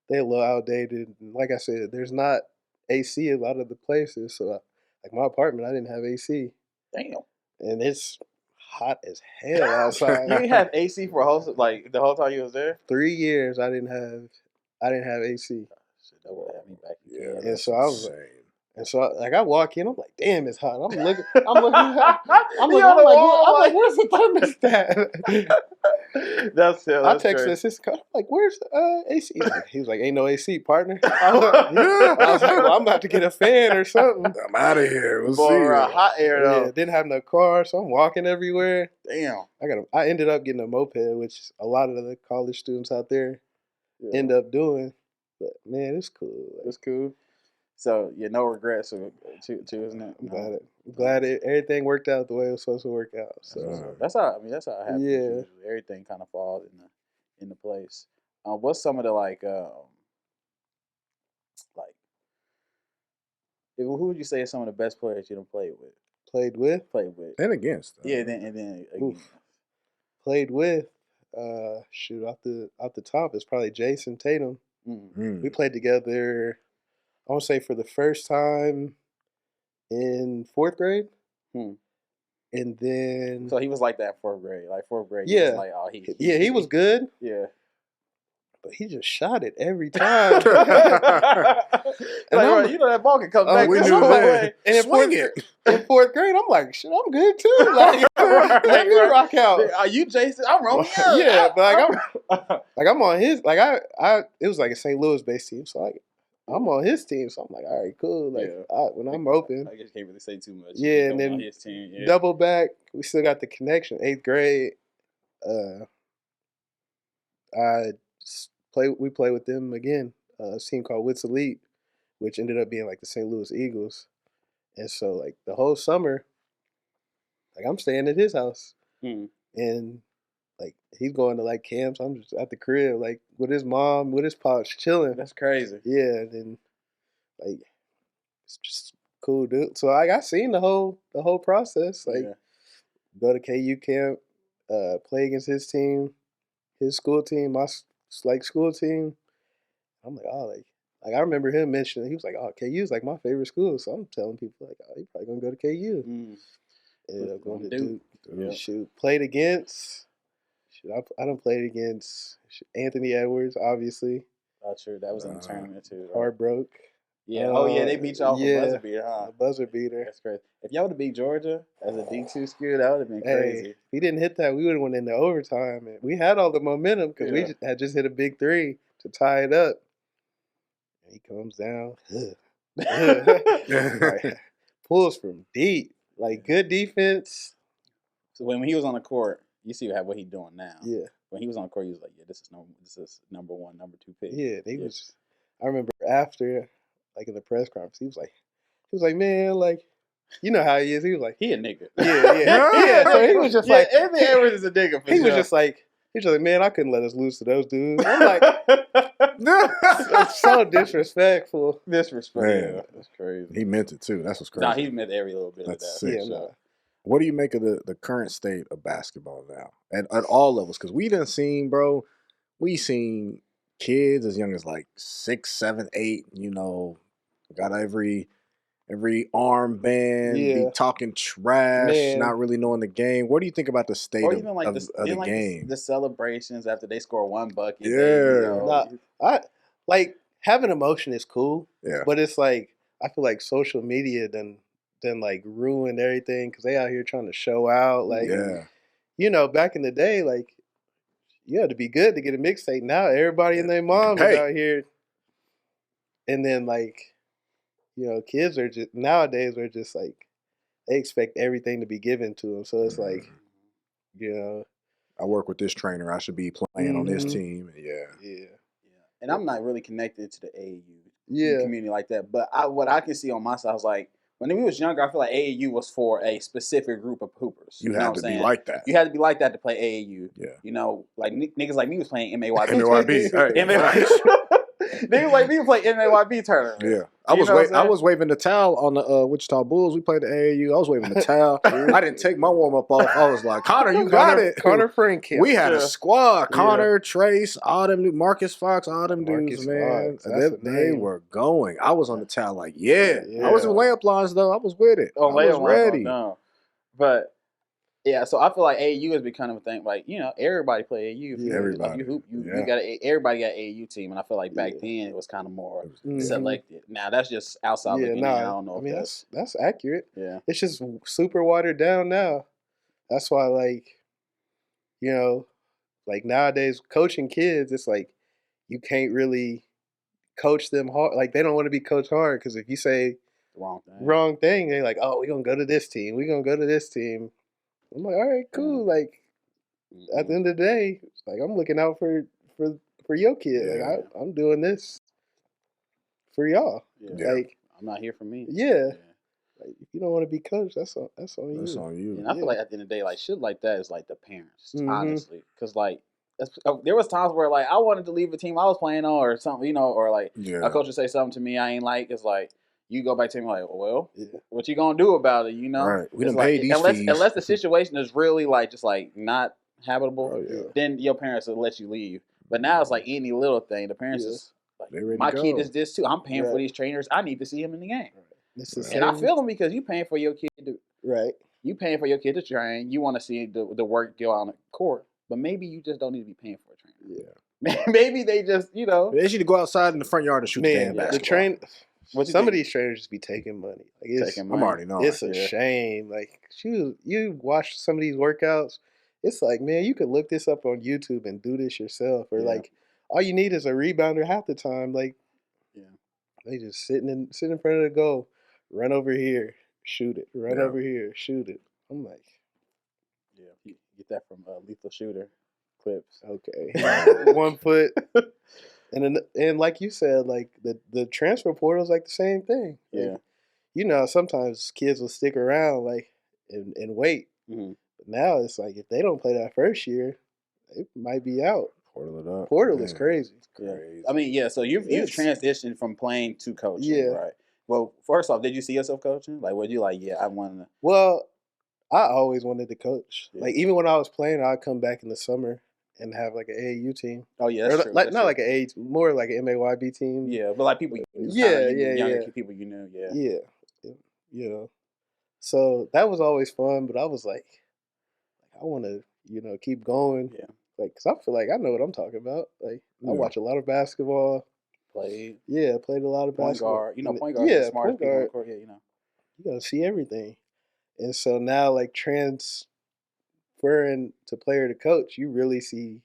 they're a little outdated. And like I said, there's not AC a lot of the places. So like my apartment, I didn't have AC. Damn. And it's hot as hell outside. You didn't have AC for the whole time you was there? 3 years I didn't have AC. Shit, that would have me back. Yeah, and so I was like, I walk in, I'm like, damn, it's hot. I'm looking, I'm like, where's the thermostat? That's I texted the assistant, I'm like, where's the AC? He was like, ain't no AC, partner. I was like, well, I'm about to get a fan or something. I'm out of here. We'll see. Hot air though. Yeah, didn't have no car, so I'm walking everywhere. Damn. I ended up getting a moped, which a lot of the college students out there end up doing. But man, it's cool. It's cool. So no regrets too, isn't it? I'm glad everything worked out the way it was supposed to work out. So that's how it happens. Yeah, usually. Everything kind of falls into place. What's some of the who would you say is some of the best players you done played with? Played with and against. Yeah, and then again. Played with. Shoot, off the top, it's probably Jason Tatum. Mm-hmm. We played together, I want to say, for the first time in 4th grade. And then... So he was like that 4th grade. Like 4th grade, yeah. He was like, he was good. Yeah. But he just shot it every time. And right, you know that ball can come back this way. And in 4th grade, I'm like, shit, I'm good too. Like, let me rock out. Are you Jason? I'm Romeo. Yeah, but I'm on his. Like it was like a St. Louis based team, so I'm on his team. So I'm like, all right, cool. Like when I'm open, I guess you can't really say too much. Yeah, and then his team, double back. We still got the connection. 8th grade. We played with them again. A team called Wits Elite, which ended up being like the St. Louis Eagles. And so like the whole summer, like I'm staying at his house, and like he's going to like camps. I'm just at the crib, like with his mom, with his pops, chilling. That's crazy. Yeah, and then like it's just cool, dude. So I seen the whole process. Like go to KU camp, play against his team, his school team, my school team. I'm like, oh, like I remember him mentioning, he was like, oh, KU is like my favorite school. So I'm telling people like, oh, you're probably gonna go to KU. Ended up going to Duke. Yeah. Shoot, played against. I done played against Anthony Edwards, obviously. Oh, true. That was in the tournament too. Right? Heartbroke. Yeah. They beat y'all for buzzer beater, huh? A buzzer beater. That's crazy. If y'all would have beat Georgia as a D2 school, that would have been crazy. If we didn't hit that, we would have went into overtime. And we had all the momentum because we had just hit a big 3 to tie it up. And he comes down. Pulls from deep. Like, good defense. So when he was on the court, you see what he's doing now. Yeah. When he was on the court, he was like, this is number 1, number 2 pick. Yeah, he was. I remember after, like in the press conference, he was like, man, like, you know how he is. He was like, he a nigga. Yeah. So he was just like, Anthony Edwards is a nigga. He was just like, man, I couldn't let us lose to those dudes. I'm like, it's so disrespectful. Disrespectful. Man, that's crazy. He meant it too. That's what's crazy. Nah, he meant every little bit of that. Yeah, no. What do you make of the current state of basketball now at all levels? Because we done seen, bro, we seen kids as young as like 6, 7, 8. You know, got every armband, be talking trash, not really knowing the game. What do you think about the state of the game? The celebrations after they score 1 bucket. Yeah. I like having emotion is cool. Yeah. But it's like I feel like social media then like ruined everything because they out here trying to show out. Like, you know, back in the day, like you had to be good to get a mixtape. Now everybody and their mom is out here, and then like, you know, kids are just nowadays are just like they expect everything to be given to them. So it's like, you know, I work with this trainer. I should be playing on this team. Yeah. And I'm not really connected to the AAU community like that. But what I can see on my side is like when we was younger, I feel like AAU was for a specific group of hoopers. You had to be like that. You had to be like that to play AAU. Yeah. You know, like niggas like me was playing MAYB. MAYB. Niggas like me play MAYB tournament. Yeah. I was waving the towel on the Wichita Bulls. We played the AAU. I was waving the towel. I didn't take my warm-up off. I was like, Connor, you got it. Connor Frank. We had a squad. Connor, Trace, all them, Marcus Fox, all them dudes, man. They were going. I was on the towel like, I wasn't layup lines, though. I was with it. Oh, I was ready. No. But, yeah, so I feel like AAU has become a thing. Like, you know, everybody play AAU. Everybody. You hoop. Everybody got AAU team. And I feel like back then it was kind of more selected. Now, that's just outside looking in. I don't know. I mean, that's accurate. Yeah. It's just super watered down now. That's why, like, you know, like nowadays coaching kids, it's like you can't really coach them hard. Like, they don't want to be coached hard because if you say wrong thing, they're like, oh, we're going to go to this team. We're going to go to this team. I'm like, all right, cool. Like, at the end of the day, like, I'm looking out for your kid. Like, I'm doing this for y'all. Yeah. Like, I'm not here for me. Yeah. Like, if you don't want to be coached, that's on you. That's on you. And I feel like at the end of the day, like, shit like that is like the parents, honestly. Because, like, there was times where, like, I wanted to leave a team I was playing on or something, you know, or, like, a coach would say something to me I ain't like. It's like, you go back to him like, well, what you gonna do about it, you know? Right. We done like, paid these fees. Unless the situation is really, like, just, like, not habitable, then your parents will let you leave. But now it's like any little thing. The parents is like, my kid is this too. I'm paying for these trainers. I need to see him in the game. And I feel them because you paying for your kid to you paying for your kid to train. You want to see the work go on the court. But maybe you just don't need to be paying for a trainer. Yeah. Maybe they just, you know. They need to go outside in the front yard and shoot the damn basketball. Some of these trainers just be taking money. Like, I'm already knowing. It's a shame. Like, you watch some of these workouts, it's like, man, you could look this up on YouTube and do this yourself. Or like, all you need is a rebounder half the time. Like, they just sit in front of the goal, run over here, shoot it, run over here, shoot it. I'm like, you get that from Lethal Shooter clips. Okay, 1 foot. And like you said, like the transfer portal is like the same thing. Like, you know, sometimes kids will stick around like and wait. But now it's like if they don't play that first year, they might be out. Portal is crazy. It's crazy. I mean, so you've transitioned from playing to coaching, right? Well, first off, did you see yourself coaching? Like, were you like, I want to? Well, I always wanted to coach. Like, even when I was playing, I'd come back in the summer and have like an AAU team. Oh yeah, that's true. Like not like an A, more like an MAYB team. Yeah, but like people, younger people you knew. You know. So that was always fun, but I was like, I want to, keep going. Yeah. Like, cause I feel like I know what I'm talking about. Like, I watch a lot of basketball. Played a lot of basketball. Point guard. Yeah, smart guard. You gotta see everything, and so now like transferring to player to coach, you really see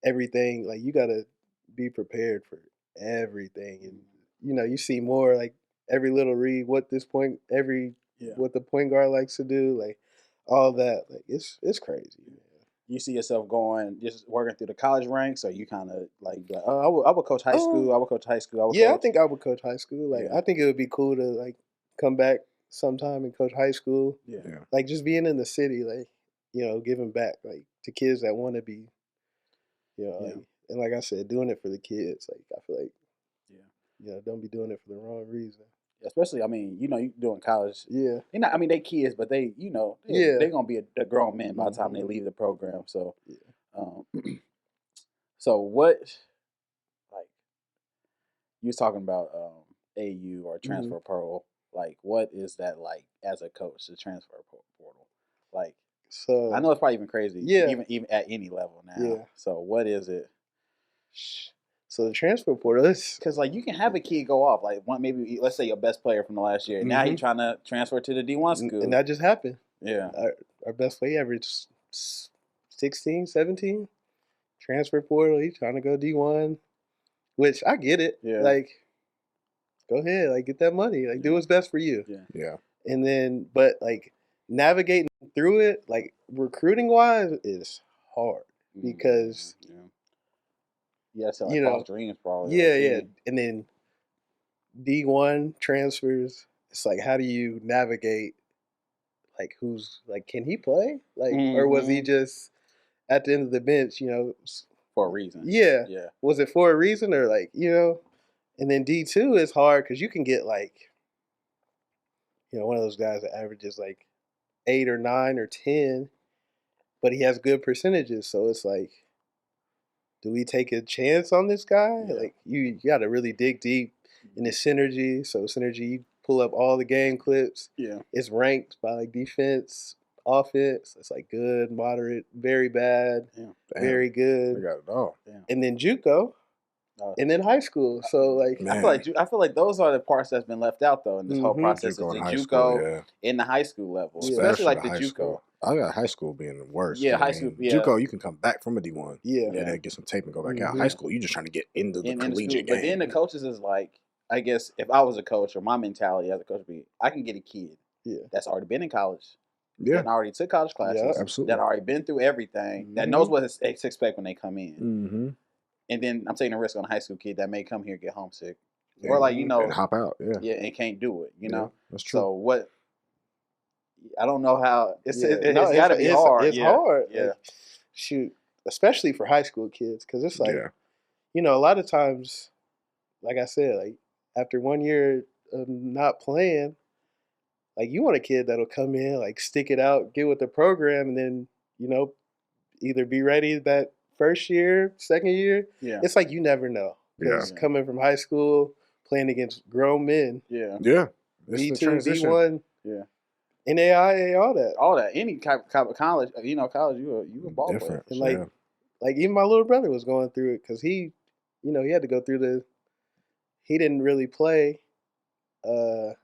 everything. Like, you gotta be prepared for everything, and you see more like every little read, what the point guard likes to do, like all that. Like, it's crazy. Man. You see yourself going, just working through the college ranks, or you kind of like, I would coach high school. I would coach high school. I think I would coach high school. Like, I think it would be cool to like come back sometime and coach high school. Yeah. Like, just being in the city, like, giving back like to kids that want to be, like, and like I said, doing it for the kids. Like, I feel like, don't be doing it for the wrong reason. Especially, I mean, you doing college. Yeah. They kids, but they, they're going to be a grown man by the time they leave the program. So, so what, like, you was talking about AU or transfer portal. Like, what is that like as a coach, the transfer portal? Like, so I know it's probably even crazy. Yeah. Even at any level now. Yeah. So what is it? So the transfer portal is because like you can have a kid go off like maybe let's say your best player from the last year. Now he's trying to transfer to the D1 school, and that just happened. Yeah, our best player averaged 16, 17. Transfer portal. He's trying to go D1, which I get it. Yeah, like go ahead, like get that money, like do what's best for you. Yeah. And then, but like navigating through it, like recruiting wise, is hard because. Yeah, so like false dreams probably. Yeah. And then D1 transfers, it's like, how do you navigate? Like, who's like, can he play? Like, or was he just at the end of the bench? For a reason. Yeah. Yeah. Was it for a reason or like And then D2 is hard because you can get like, one of those guys that averages like 8 or 9 or 10, but he has good percentages. So it's like, do we take a chance on this guy? Yeah. Like you got to really dig deep in the synergy. So synergy, you pull up all the game clips. Yeah, it's ranked by like defense, offense. It's like good, moderate, very bad, very good. We got it all. And then JUCO. And then high school, so like I feel like those are the parts that's been left out though in this whole process of the JUCO in the high school level, especially like the JUCO. School. I got high school being the worst. Yeah, high school. Yeah. JUCO, you can come back from a D1, and then get some tape and go back out. High school, you just trying to get into the collegiate game. But then the coaches is like, I guess if I was a coach or my mentality as a coach would be, I can get a kid that's already been in college, that already took college classes, that already been through everything, that knows what to expect when they come in. And then I'm taking a risk on a high school kid that may come here, get homesick, or like and hop out, and can't do it. That's true. So what? I don't know how it's got to be hard. It's hard. Yeah. Like, shoot, especially for high school kids, because it's like, a lot of times, like I said, like after 1 year of not playing, like you want a kid that'll come in, like stick it out, get with the program, and then either be ready that first year, second year, it's like you never know. Because coming from high school, playing against grown men, D2, D1, NAIA, all that, any type of college, college, you a ball player, and like even my little brother was going through it because he had to go through he didn't really play, because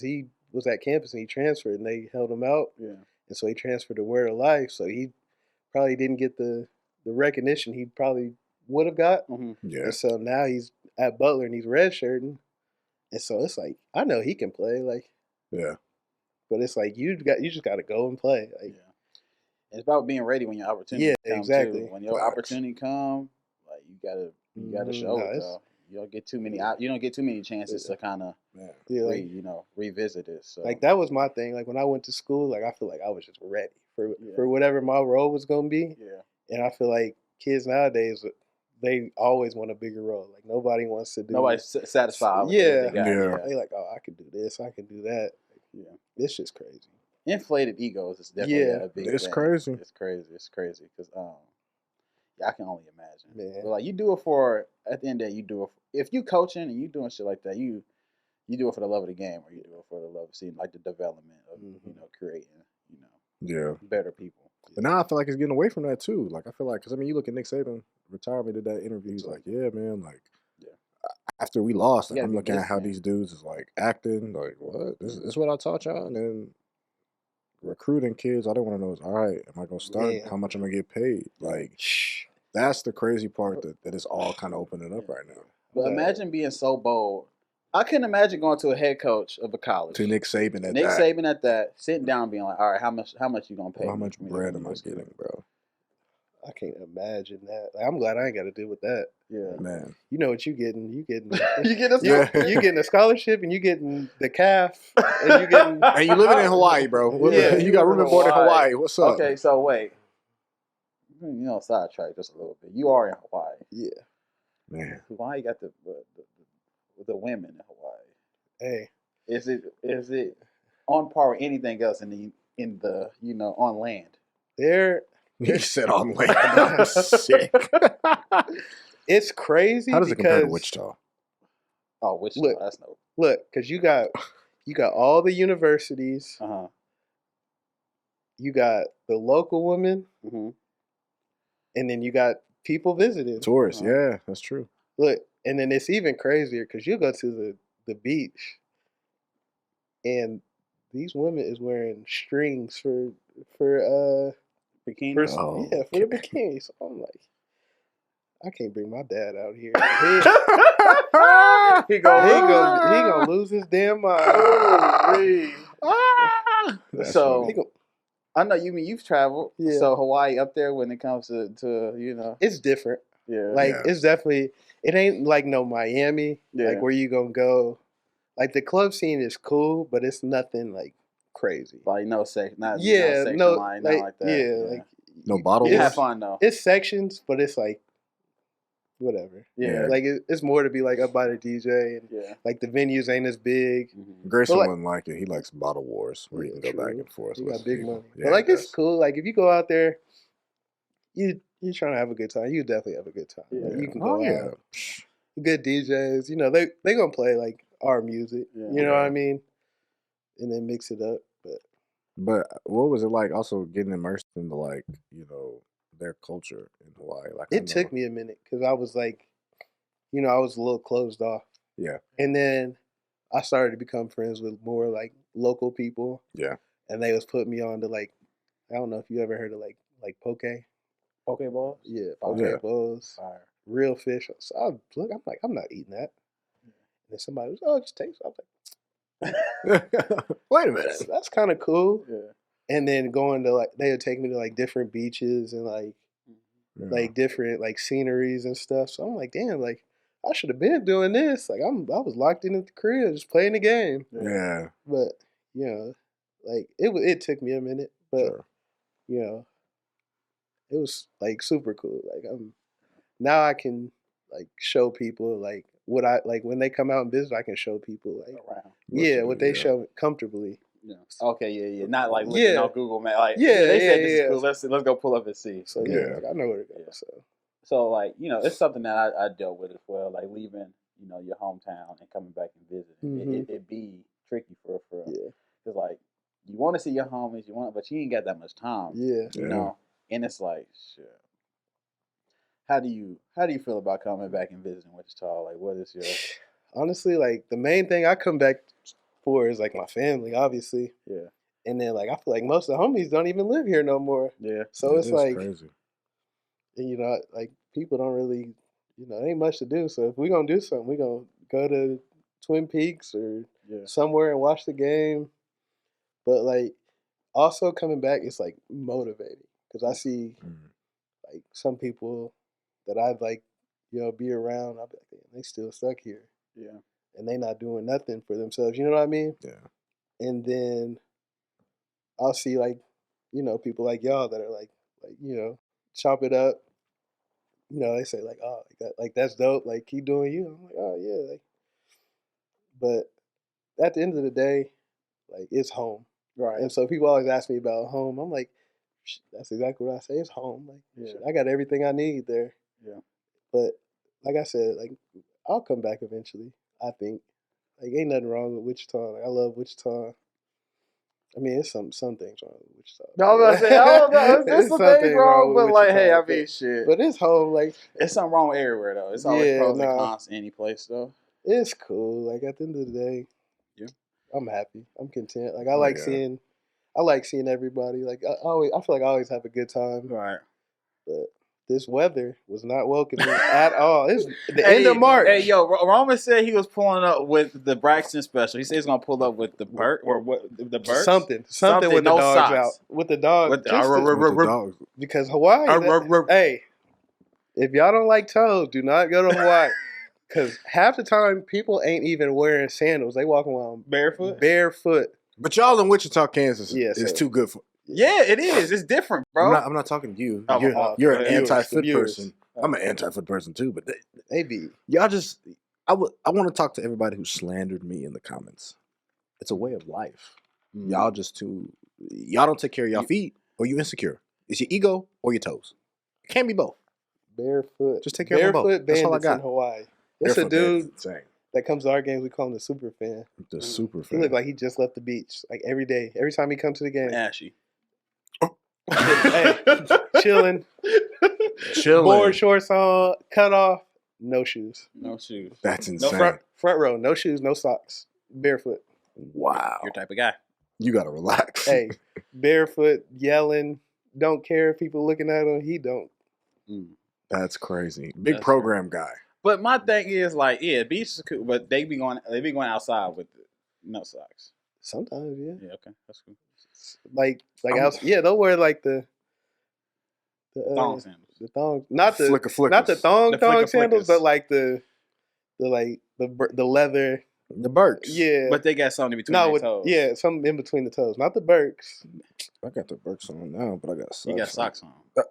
he was at campus and he transferred and they held him out, and so he transferred to Word of Life, so he probably didn't get the recognition he probably would have got. And so now he's at Butler and he's redshirting. And so it's like, I know he can play, but it's like you just got to go and play. Like, it's about being ready when your opportunity comes. Exactly. Too. When your opportunity comes, like you gotta show it. Though. You don't get too many chances to kind of revisit it. So like that was my thing. Like when I went to school, like I feel like I was just ready for whatever my role was going to be. And I feel like kids nowadays, they always want a bigger role. Like nobody wants to do. Nobody's satisfied. With what they got. They like, oh, I can do this, I can do that. It's just crazy. Inflated egos is definitely a big thing. Crazy. It's crazy because I can only imagine. But like you do it for, at the end of the day, you do it. If you coaching and you doing shit like that, you do it for the love of the game, or you do it for the love of seeing like the development of creating better people. But now I feel like it's getting away from that too. Like I feel like, because you look at Nick Saban, retirement, did that interview. He's like, after we lost, I'm looking at how these dudes is like acting. Like, what? This is what I taught y'all, and then recruiting kids. I don't want to know is, all right, am I gonna start? How much am I gonna get paid? Like, that's the crazy part that is all kind of opening up right now. But imagine being so bold. I couldn't imagine going to a head coach of a college. To Nick Saban Saban at that, sitting down being like, all right, how much you gonna pay? How much bread am I getting, bro? I can't imagine that. Like, I'm glad I ain't got to deal with that. Yeah, man. You know what you getting? You getting you getting a scholarship and you getting the calf and you getting and you living in Hawaii, bro. You got room and board in Hawaii. What's up? Okay, so wait. Sidetrack just a little bit. You are in Hawaii. Yeah, man. Hawaii got the women in Hawaii. Hey, is it on par with anything else in the on land? You said on land. I'm sick. It's crazy. How does it compare to Wichita? Oh, Wichita. That's no. Look, because you got all the universities. You got the local women, and then you got people visiting. Tourists. Yeah, that's true. Look, and then it's even crazier because you go to the beach, and these women is wearing strings for bikinis. For the bikinis. So I'm like, I can't bring my dad out here. He gonna lose his damn mind. So I know you've traveled. Yeah. So Hawaii up there when it comes to it's different. Yeah. It's definitely, it ain't like no Miami, like where you gonna go like the club scene is cool, but it's nothing like crazy. Like no sex, not yeah, section no, line, like, nothing like that. Yeah, like no bottle. You have fun though. It's sections, but it's like whatever. Yeah, like it's more to be like up by the DJ, and like the venues ain't as big. Grayson wouldn't like it. He likes bottle wars where you can go back and forth. He with got big people. money, Yeah, but like it's cool. Like if you go out there, you trying to have a good time. You definitely have a good time. Yeah. Like, you can go out. Good DJs, you know, they gonna play like our music. You know what I mean? And then mix it up. But what was it like also getting immersed into like, you know, their culture in Hawaii? Like it took me a minute because I was like, you know, I was a little closed off. Yeah. And then I started to become friends with more like local people. Yeah. And they was putting me on to like, I don't know if you ever heard of like poke. Pokeballs? Yeah, pokeballs. Fire. Real fish. So I'm like, I'm not eating that. And then somebody was, oh, just taste. I was like, wait a minute. That's kind of cool. Yeah. And then going to like, they would take me to like different beaches and like, like different like sceneries and stuff. So I'm like, damn, like I should have been doing this. Like I was locked in at the crib just playing the game. Yeah. But you know, like it took me a minute, but you know, it was like super cool. Like now I can like show people like what I like when they come out in business. I can show people like what they show comfortably. Yeah. Okay. Yeah. Not like looking on Google Maps. Like they said this is cool. Let's go pull up and see. So like, I know where to go. So like you know it's something that I dealt with as well. Like leaving you know your hometown and coming back and visiting. It be tricky for because like you want to see your homies, but you ain't got that much time. Yeah. You know, and it's like shit. How do you feel about coming back and visiting Wichita? Like, what is your honestly like the main thing I come back for is like my family, obviously. Yeah. And then like I feel like most of the homies don't even live here no more. Yeah. So it's like crazy. You know, like people don't really, you know, ain't much to do. So if we're gonna do something, we're gonna go to Twin Peaks or somewhere and watch the game. But like also coming back, it's like motivating because I see like some people that I'd like, you know, be around. I'll be like, damn, they still stuck here. Yeah. And they not doing nothing for themselves. You know what I mean? Yeah. And then I'll see like, you know, people like y'all that are like, you know, chop it up. You know, they say like, oh, that's dope. Like, keep doing you. I'm like, oh yeah. Like, but at the end of the day, like it's home, right? And so people always ask me about home. I'm like, that's exactly what I say. It's home. Like, shit, I got everything I need there. Yeah. But like I said, like I'll come back eventually. I think like ain't nothing wrong with Wichita. Like, I love Wichita. I mean, it's some things wrong with Wichita. No, I'm gonna say, I don't know. There's some things wrong, but like, hey, I mean, shit. But it's home. Like, it's something wrong everywhere though. It's always pros and cons any place though. It's cool. Like at the end of the day, I'm happy. I'm content. Like I like seeing everybody. Like I feel like I always have a good time. Right. But this weather was not welcoming at all. It's the end of March. Hey, yo, Roman said he was pulling up with the Braxton special. He said he's gonna pull up with the bird or what the birds. Something with the dogs out. With the dogs. With the dogs. Because Hawaii. Hey, if y'all don't like toes, do not go to Hawaii. Because half the time people ain't even wearing sandals. They walking around barefoot. But y'all in Wichita, Kansas is too good for. Yeah, it is. It's different, bro. I'm not talking to you. You're an anti-foot person. I'm an anti-foot person too. But y'all just. I want to talk to everybody who slandered me in the comments. It's a way of life. Y'all just too. Y'all don't take care of y'all feet, or you insecure. It's your ego or your toes. It can't be both. Barefoot. Just take care of both. That's all I got. In Hawaii. It's a dude that comes to our games. We call him the super fan. The super fan. He look like he just left the beach. Like every day. Every time he comes to the game. Ashy. Hey, chilling. Board shorts on, cut off, no shoes. No shoes. That's insane. No front row, no shoes, no socks. Barefoot. Wow. Your type of guy. You gotta relax. Hey, barefoot, yelling, don't care if people looking at him. He don't. That's crazy. Big program guy. But my thing is like, beach is cool, but they be going outside with no socks. Sometimes, yeah. Yeah, okay, that's cool. Like they'll wear like the thong sandals. The thong, not the flickers. Not the thong flickers. sandals, but like the leather, The Birks. Yeah. But they got something in between their toes. Yeah, something in between the toes. Not the Birks. I got the Birks on now, but I got socks. You got socks on. I'm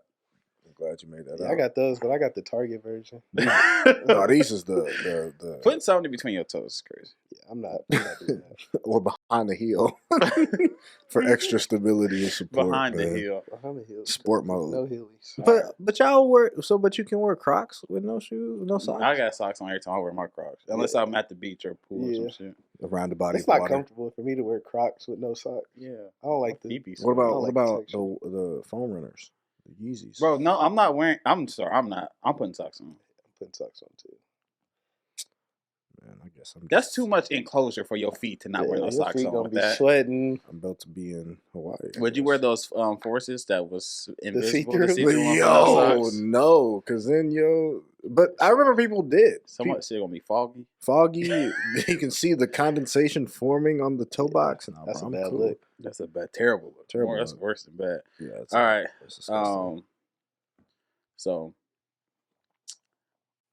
glad you made that Yeah, out. I got those, but I got the Target version. No, these is the Putting something in between your toes is crazy. Yeah, I'm not doing that. Or behind the heel for extra stability and support. Behind the man. heel. Behind the heel. Sport mode. No heelys. But y'all wear but you can wear Crocs with no shoes, no socks. I got socks on every time I wear my Crocs, unless I'm at the beach or pool or some shit. Around the body. It's not comfortable for me to wear Crocs with no socks. Yeah, I don't like the. What about the foam runners, the Yeezys? Bro, no, I'm not wearing. I'm sorry, I'm not. I'm putting socks on. I'm putting socks on too. Man, I guess that's too much enclosure for your feet to not wear no socks on. With that, sweating. I'm about to be in Hawaii. Would you wear those forces that was invisible? The see-through? Yo, no, because then but I remember people did. So much shit gonna be foggy. Foggy. You can see the condensation forming on the toe box, and that's a bad look. That's a bad, terrible look. Terrible. That's worse than bad. Yeah. All right. So,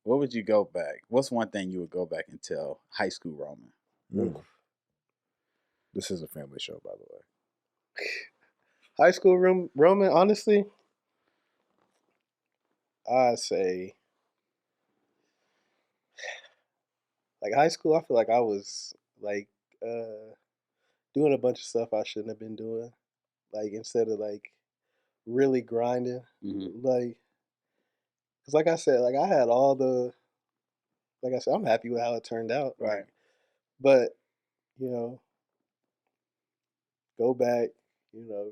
what would you go back? What's one thing you would go back and tell high school Roman? This is a family show, by the way. High school Roman, honestly, I'd say, like high school, I feel like I was like doing a bunch of stuff I shouldn't have been doing. Like instead of like really grinding, like, cause like I said, like I had all the, like I said, I'm happy with how it turned out. Right. But, go back,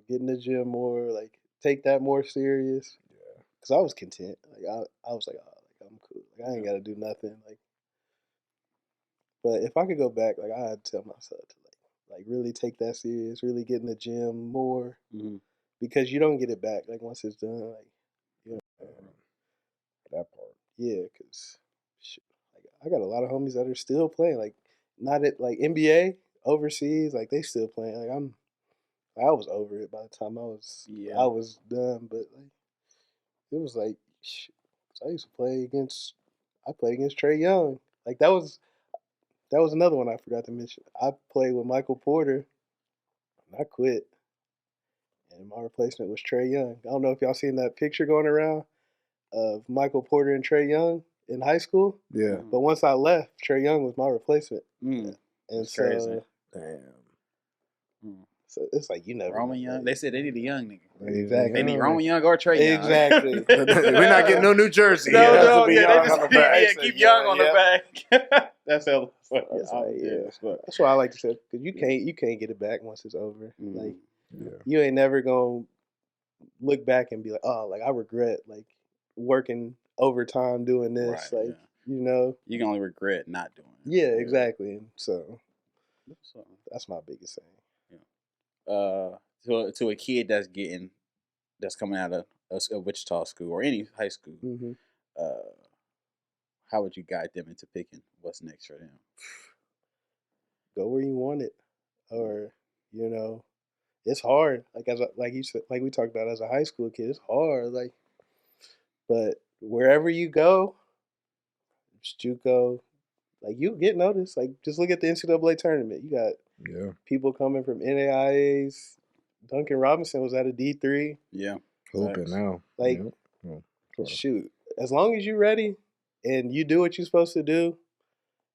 get in the gym more, like take that more serious. Yeah. Cause I was content. Like I was like, oh, like I'm cool. Like I ain't gotta do nothing. Like, but if I could go back, like I'd tell myself to like really take that serious, really get in the gym more, because you don't get it back. Like once it's done, like that part. Yeah, cause like I got a lot of homies that are still playing. Like not at like NBA overseas, like they still playing. Like I was over it by the time I was done. But like it was like I used to play against. I played against Trae Young. Like that was another one I forgot to mention. I played with Michael Porter, and I quit. And my replacement was Trae Young. I don't know if y'all seen that picture going around of Michael Porter and Trae Young in high school. Yeah. But once I left, Trae Young was my replacement. And that's so, crazy. Damn. So it's like you never. Roman Young. They said they need a young nigga. Exactly. They need Roman Young or Trae Young. Exactly. We're not getting no New Jersey. No, they just keep Young on the back. That's hella funny. That's why I like to say, because you can't get it back once it's over. Like you ain't never gonna look back and be like, oh, like I regret like working overtime doing this. Right, like you can only regret not doing it. Yeah, exactly. And so that's my biggest thing. To a kid that's coming out of a Wichita school or any high school, how would you guide them into picking what's next for them? Go where you want it, or it's hard. Like like you said, like we talked about as a high school kid, it's hard. Like, but wherever you go, JUCO, like you get noticed. Like just look at the NCAA tournament. You got people coming from NAIAs. Duncan Robinson was at a D3. Yeah, hoping now. Like, shoot, as long as you're ready and you do what you're supposed to do,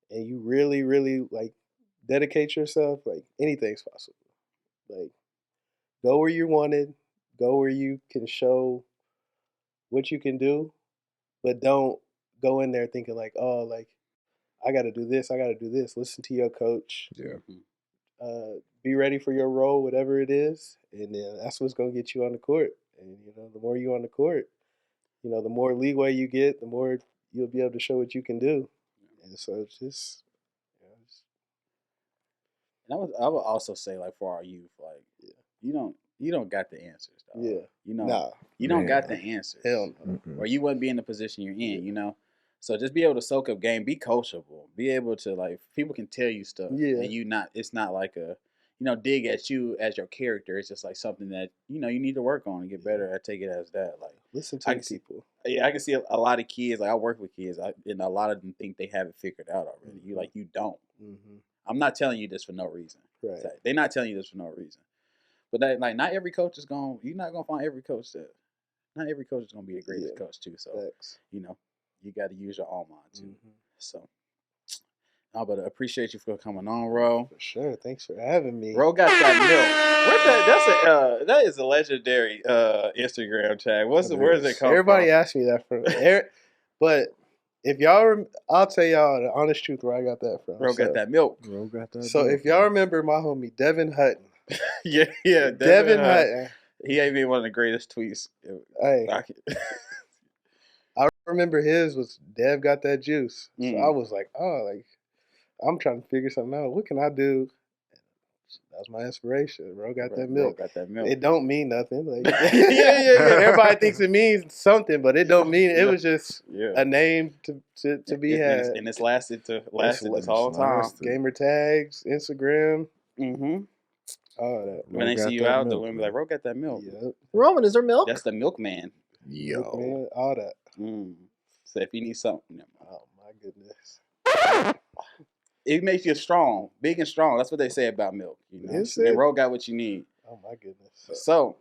and you really, really like dedicate yourself, like anything's possible. Like, go where you're wanted, go where you can show what you can do, but don't go in there thinking like, oh, like I got to do this, I got to do this. Listen to your coach. Yeah. Be ready for your role, whatever it is, and then that's what's gonna get you on the court. And the more you're on the court, the more leeway you get, the more you'll be able to show what you can do. And so it's just. And I would also say, like, for our youth, like, you don't got the answers, dog. Yeah. You don't got the answers. Hell no. Or you wouldn't be in the position you're in, So just be able to soak up game, be coachable, be able to, like, people can tell you stuff. Yeah. And it's not like a, dig at you as your character. It's just like something that, you need to work on and get better. I take it as that. Like, listen to people. I can see a lot of kids, like I work with kids, and a lot of them think they have it figured out already. You don't. I'm not telling you this for no reason. Right. They're not telling you this for no reason. But not every coach is going. You're not gonna find every coach that. Not every coach is gonna be the greatest coach too. So you got to use your own mind too. Mm-hmm. So. But I appreciate you for coming on, Ro. For sure. Thanks for having me. Ro got that milk. That is a legendary Instagram tag. Where does it come Everybody from? asks me that from. But if y'all, I'll tell y'all the honest truth where I got that from. Ro got that milk. Ro got that. So if y'all remember my homie Devin Hutton. yeah, Devin Hutton. He ain't been one of the greatest tweets. Hey. I remember his was Dev got that juice. So I was like, I'm trying to figure something out. What can I do? That's my inspiration. Ro got that milk. Got that milk. It don't mean nothing. Like, yeah. Everybody thinks it means something, but it don't mean it. It was just a name to be had. And it's lasted this whole time. Gamer tags, Instagram. Mm-hmm. All that. When they see you out, the women be like, Ro got that milk. Yep. Roman, is there milk? That's the milkman. Yo. Milkman, all that. So if you need something. Oh, my goodness. It makes you strong, big and strong. That's what they say about milk. And Ro got what you need. Oh my goodness. So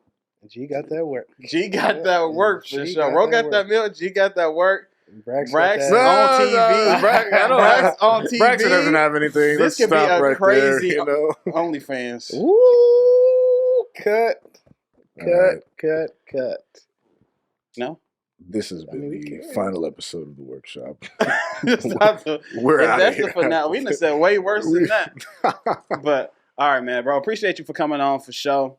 G got that work. G got that work for sure. Ro got that milk. G got that work. Braxton on TV. Braxton on TV. Braxton doesn't have anything. This could be a crazy OnlyFans. Ooh, cut. No. This has been the final episode of the workshop. We're out of here. That's the finale. We done said way worse than that. But all right, man, bro. Appreciate you for coming on for sure.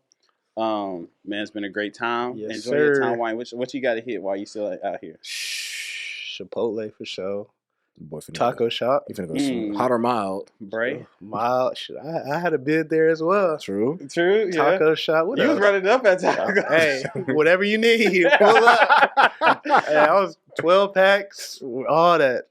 Man, it's been a great time. Yes, Enjoy your time, Wayne. What you got to hit while you still out here? Chipotle for sure. Taco shop. You finna go some hot or mild? Bray. Mild. I had a bid there as well. True. Yeah. Taco shop. What you else? Was running up at Taco. Hey, whatever you need, pull up. Hey, I was 12 packs, all that.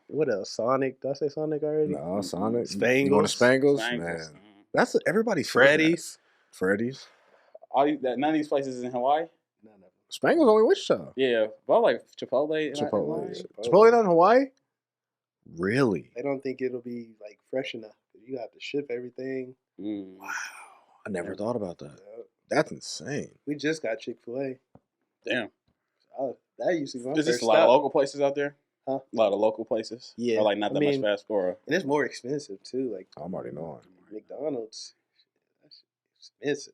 What else? Sonic. Did I say Sonic already? No, Sonic. Spangles. You going to Spangles? Man. That's everybody's Freddy's. Freddy's. None of these places is in Hawaii? None of them. Spangles only Wichita. Yeah. Well, like Chipotle. Chipotle not in Hawaii? Really? They don't think it'll be like fresh enough. You have to ship everything. Wow. I never thought about that. Yep. That's insane. We just got Chick-fil-A. Damn. That used to be my Is this a lot of local places out there? Huh? A lot of local places? Yeah. Or like not that much fast food? And it's more expensive too. Like I'm already knowing. McDonald's. That's expensive.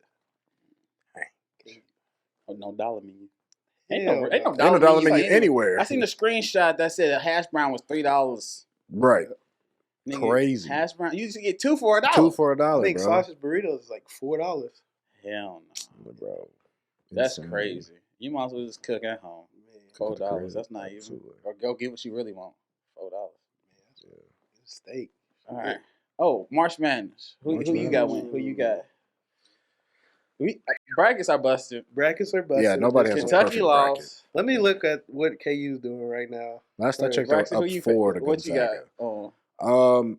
Oh, no dollar menu. Ain't no dollar menu anywhere. I seen a screenshot that said a hash brown was $3. Right. Nigga, crazy. Hash brown. You used to get two for $1. Two for $1. I think sausage burritos is like $4. Hell no, bro. That's crazy. You might as well just cook at home. Man, $4. That's not even. Or go get what you really want. $4. Yeah. Steak. All right. Oh, March Madness. Who you got? Who you got? Brackets are busted. Yeah, nobody has Kentucky lost. Let me look at what KU's doing right now. Last I checked, they're up 4 to what Gonzaga. You got?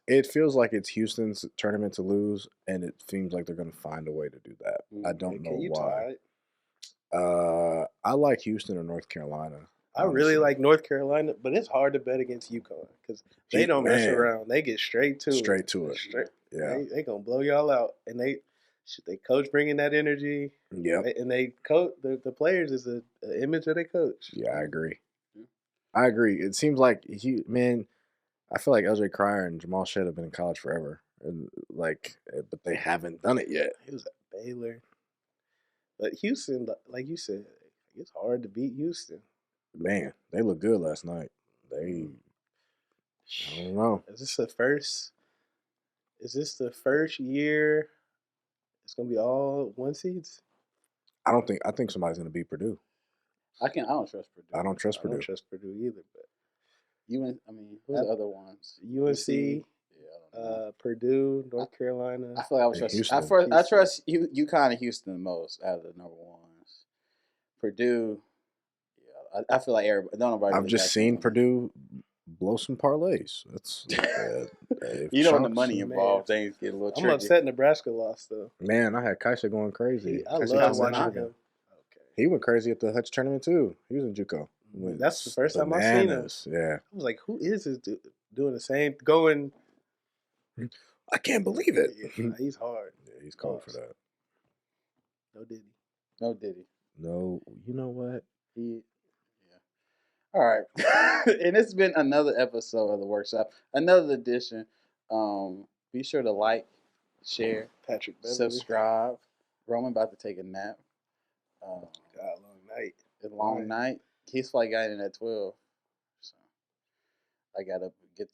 It feels like it's Houston's tournament to lose, and it seems like they're going to find a way to do that. I don't know why. I like Houston or North Carolina. I really like North Carolina, but it's hard to bet against UConn because they don't mess around. They get straight to it. Yeah, they gonna blow y'all out, and they coach bringing that energy. Yeah, and they coach the players is an image of their coach. Yeah, I agree. It seems like I feel like LJ Cryer and Jamal Shead have been in college forever, and but they haven't done it yet. He was at Baylor, but Houston, like you said, it's hard to beat Houston. Man, they look good last night. I don't know. Is this the first year it's gonna be all one seeds? I think somebody's gonna beat Purdue. I don't trust Purdue. I don't trust Purdue. I don't trust Purdue either. But who's the other ones? UNC, Purdue, North Carolina. I feel like I would trust. I trust UConn and Houston the most out of the number ones. Purdue. I feel like everybody. I've just seen Purdue blow some parlays. That's you know when the money involved, things get a little tricky. I'm upset Nebraska lost though. Man, I had Kaisa going crazy. I love watching him. He went crazy at the Hutch tournament too. He was in JUCO. That's the first time I've seen him. Yeah, I was like, who is this dude doing the same? Going I can't believe it. Yeah, he's hard. Yeah, he's cold for that. No Diddy. No Diddy. No, you know what? Yeah. All right. And it's been another episode of the workshop, another edition. Be sure to like, share, Patrick Beverly. subscribe. Roman about to take a nap. God, long night. It's a long night. His flight got in at 12. So I got to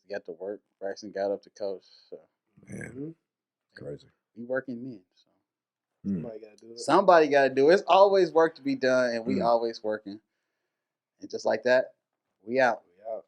get to work. Braxton got up to coach. So Man, crazy. We working men. So somebody got to do it. Somebody got to do it. It's always work to be done, and we always working. And just like that, we out. We out.